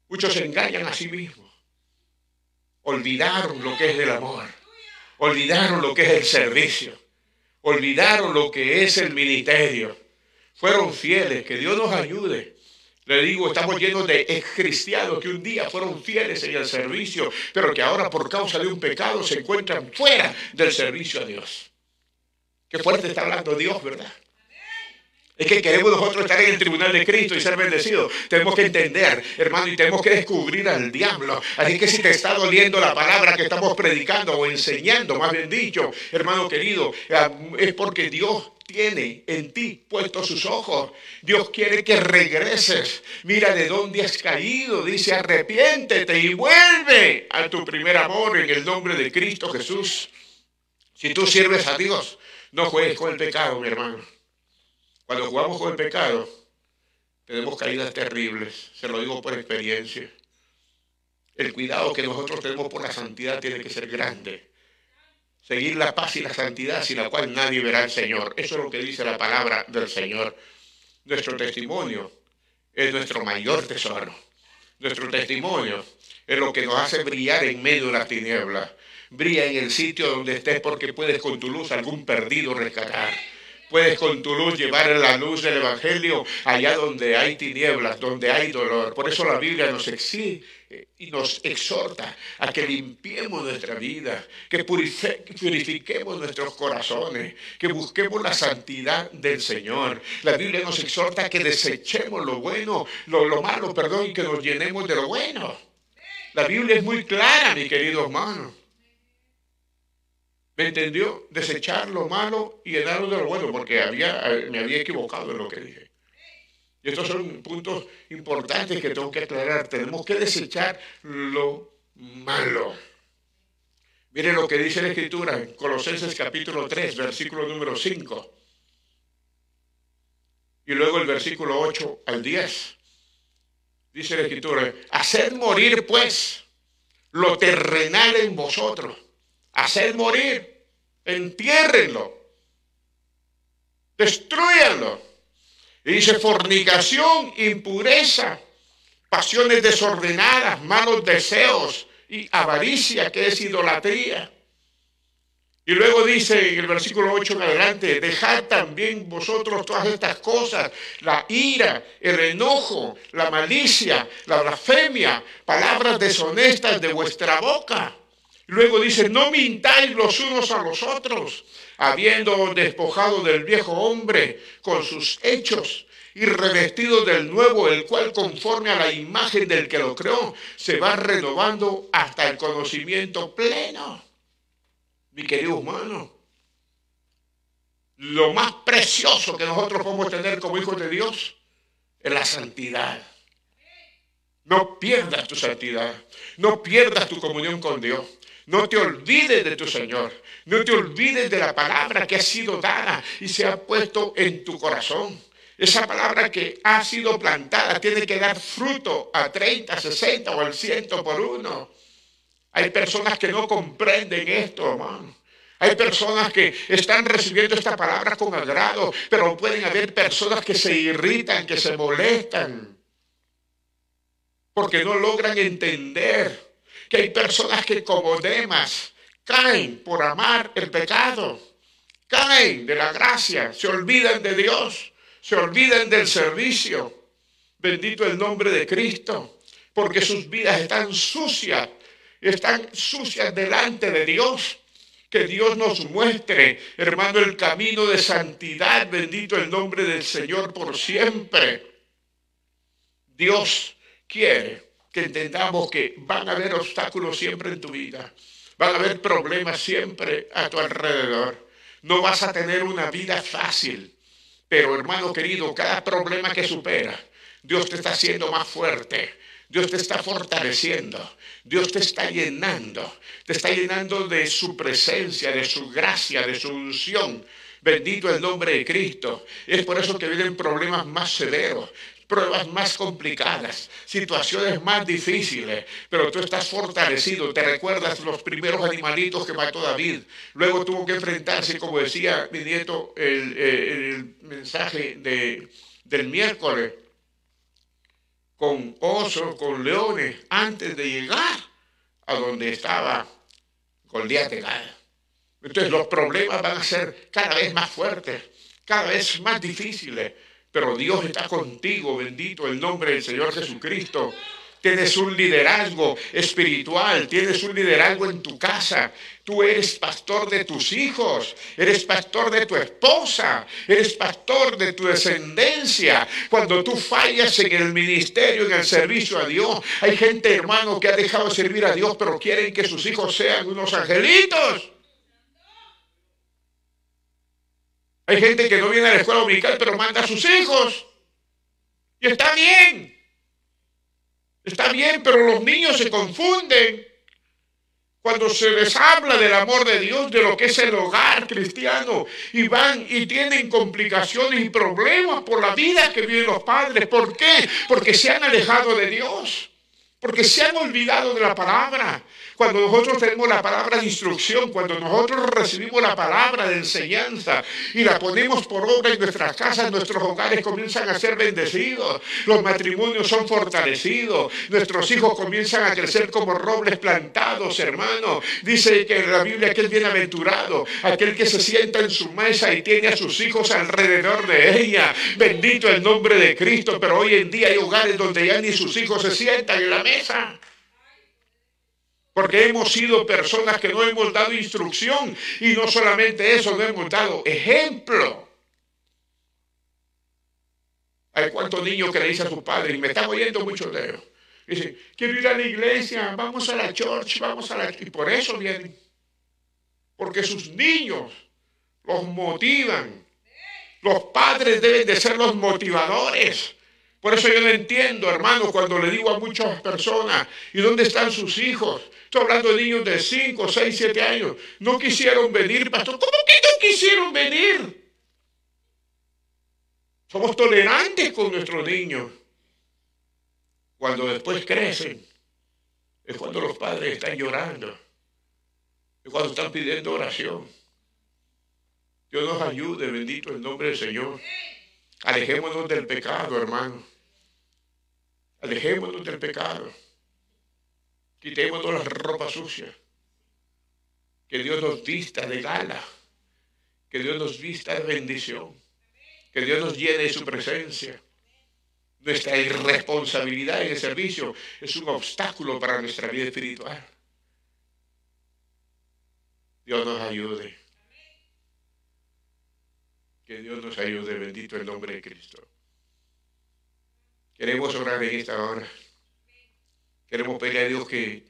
Muchos se engañan a sí mismos. Olvidaron lo que es el amor. Olvidaron lo que es el servicio. Olvidaron lo que es el ministerio. Fueron fieles. Que Dios nos ayude. Le digo, estamos llenos de ex cristianos que un día fueron fieles en el servicio, pero que ahora por causa de un pecado se encuentran fuera del servicio a Dios. Qué fuerte está hablando Dios, ¿verdad? Es que queremos nosotros estar en el tribunal de Cristo y ser bendecidos. Tenemos que entender, hermano, y tenemos que descubrir al diablo. Así que si te está doliendo la palabra que estamos predicando o enseñando, más bien dicho, hermano querido, es porque Dios tiene en ti puestos sus ojos. Dios quiere que regreses. Mira de dónde has caído. Dice, arrepiéntete y vuelve a tu primer amor en el nombre de Cristo Jesús. Si tú sirves a Dios, no juegues con el pecado, mi hermano. Cuando jugamos con el pecado, tenemos caídas terribles. Se lo digo por experiencia. El cuidado que nosotros tenemos por la santidad tiene que ser grande. Seguir la paz y la santidad sin la cual nadie verá al Señor. Eso es lo que dice la palabra del Señor. Nuestro testimonio es nuestro mayor tesoro. Nuestro testimonio es lo que nos hace brillar en medio de las tinieblas. Brilla en el sitio donde estés, porque puedes con tu luz algún perdido rescatar. Puedes con tu luz llevar la luz del Evangelio allá donde hay tinieblas, donde hay dolor. Por eso la Biblia nos exige y nos exhorta a que limpiemos nuestra vida, que purifiquemos nuestros corazones, que busquemos la santidad del Señor. La Biblia nos exhorta a que desechemos lo bueno, lo malo, perdón, y que nos llenemos de lo bueno. La Biblia es muy clara, mi querido hermano. ¿Me entendió? Desechar lo malo y llenarlo de lo bueno, porque me había equivocado en lo que dije. Y estos son puntos importantes que tengo que aclarar. Tenemos que desechar lo malo. Miren lo que dice la Escritura en Colosenses capítulo 3, versículo número 5. Y luego el versículo 8 al 10. Dice la Escritura: haced morir pues lo terrenal en vosotros. Haced morir, entiérrenlo, destruyanlo. Y dice: fornicación, impureza, pasiones desordenadas, malos deseos y avaricia, que es idolatría. Y luego dice en el versículo 8 en adelante: dejad también vosotros todas estas cosas, la ira, el enojo, la malicia, la blasfemia, palabras deshonestas de vuestra boca. Luego dice: no mintáis los unos a los otros, habiendo despojado del viejo hombre con sus hechos y revestido del nuevo, el cual conforme a la imagen del que lo creó, se va renovando hasta el conocimiento pleno. Mi querido hermano, lo más precioso que nosotros podemos tener como hijos de Dios es la santidad. No pierdas tu santidad, no pierdas tu comunión con Dios. No te olvides de tu Señor. No te olvides de la palabra que ha sido dada y se ha puesto en tu corazón. Esa palabra que ha sido plantada tiene que dar fruto a 30, 60 o al 100 por uno. Hay personas que no comprenden esto, hermano. Hay personas que están recibiendo esta palabra con agrado, pero pueden haber personas que se irritan, que se molestan, porque no logran entender que hay personas que, como Demas, caen por amar el pecado, caen de la gracia, se olvidan de Dios, se olvidan del servicio. Bendito el nombre de Cristo, porque sus vidas están sucias delante de Dios. Que Dios nos muestre, hermano, el camino de santidad. Bendito el nombre del Señor por siempre. Dios quiere que entendamos que van a haber obstáculos siempre en tu vida. Van a haber problemas siempre a tu alrededor. No vas a tener una vida fácil. Pero, hermano querido, cada problema que supera, Dios te está haciendo más fuerte. Dios te está fortaleciendo. Dios te está llenando de su presencia, de su gracia, de su unción. Bendito el nombre de Cristo. Es por eso que vienen problemas más severos, pruebas más complicadas, situaciones más difíciles, pero tú estás fortalecido. Te recuerdas los primeros animalitos que mató David. Luego tuvo que enfrentarse, como decía mi nieto, el mensaje del miércoles, con osos, con leones, antes de llegar a donde estaba Goliat. Entonces los problemas van a ser cada vez más fuertes, cada vez más difíciles, pero Dios está contigo. Bendito el nombre del Señor Jesucristo. Tienes un liderazgo espiritual, tienes un liderazgo en tu casa. Tú eres pastor de tus hijos, eres pastor de tu esposa, eres pastor de tu descendencia. Cuando tú fallas en el ministerio, en el servicio a Dios, hay gente, hermano, que ha dejado de servir a Dios, pero quieren que sus hijos sean unos angelitos. Hay gente que no viene a la escuela dominical, pero manda a sus hijos. Y está bien. Está bien, pero los niños se confunden cuando se les habla del amor de Dios, de lo que es el hogar cristiano, y van y tienen complicaciones y problemas por la vida que viven los padres. ¿Por qué? Porque se han alejado de Dios. Porque se han olvidado de la palabra. Cuando nosotros tenemos la palabra de instrucción, cuando nosotros recibimos la palabra de enseñanza y la ponemos por obra en nuestras casas, nuestros hogares comienzan a ser bendecidos, los matrimonios son fortalecidos, nuestros hijos comienzan a crecer como robles plantados, hermano. Dice que en la Biblia que es bienaventurado aquel que se sienta en su mesa y tiene a sus hijos alrededor de ella. Bendito el nombre de Cristo, pero hoy en día hay hogares donde ya ni sus hijos se sientan en la mesa. Porque hemos sido personas que no hemos dado instrucción y no solamente eso, no hemos dado ejemplo. Hay cuántos niños que le dicen a sus padres, y me están oyendo muchos de ellos, dicen, quiero ir a la iglesia, vamos a la church, vamos a la... Y por eso vienen. Porque sus niños los motivan. Los padres deben de ser los motivadores. Por eso yo no entiendo, hermano, cuando le digo a muchas personas, ¿y dónde están sus hijos? Estoy hablando de niños de 5, 6, 7 años. No quisieron venir, pastor. ¿Cómo que no quisieron venir? Somos tolerantes con nuestros niños. Cuando después crecen, es cuando los padres están llorando. Es cuando están pidiendo oración. Dios nos ayude, bendito el nombre del Señor. Alejémonos del pecado, hermano. Alejémonos del pecado. Quitémonos las ropas sucias. Que Dios nos vista de gala. Que Dios nos vista de bendición. Que Dios nos llene de su presencia. Nuestra irresponsabilidad en el servicio es un obstáculo para nuestra vida espiritual. Dios nos ayude. Que Dios nos ayude, bendito el nombre de Cristo. Queremos orar en esta hora. Queremos pedir a Dios que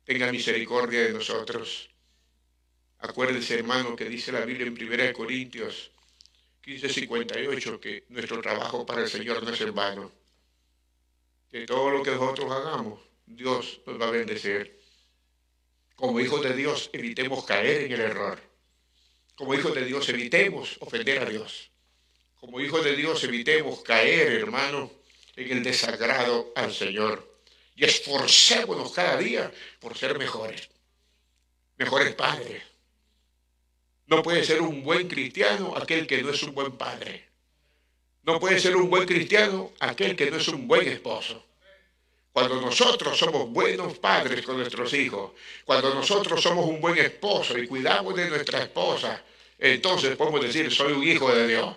tenga misericordia de nosotros. Acuérdense, hermano, que dice la Biblia en 1 Corintios 15:58, que nuestro trabajo para el Señor no es en vano. Que todo lo que nosotros hagamos, Dios nos va a bendecir. Como hijos de Dios, evitemos caer en el error. Como hijos de Dios, evitemos ofender a Dios. Como hijos de Dios, evitemos caer, hermano, en el desagrado al Señor. Y esforcémonos cada día por ser mejores. Mejores padres. No puede ser un buen cristiano aquel que no es un buen padre. No puede ser un buen cristiano aquel que no es un buen esposo. Cuando nosotros somos buenos padres con nuestros hijos, cuando nosotros somos un buen esposo y cuidamos de nuestra esposa, entonces podemos decir, soy un hijo de Dios.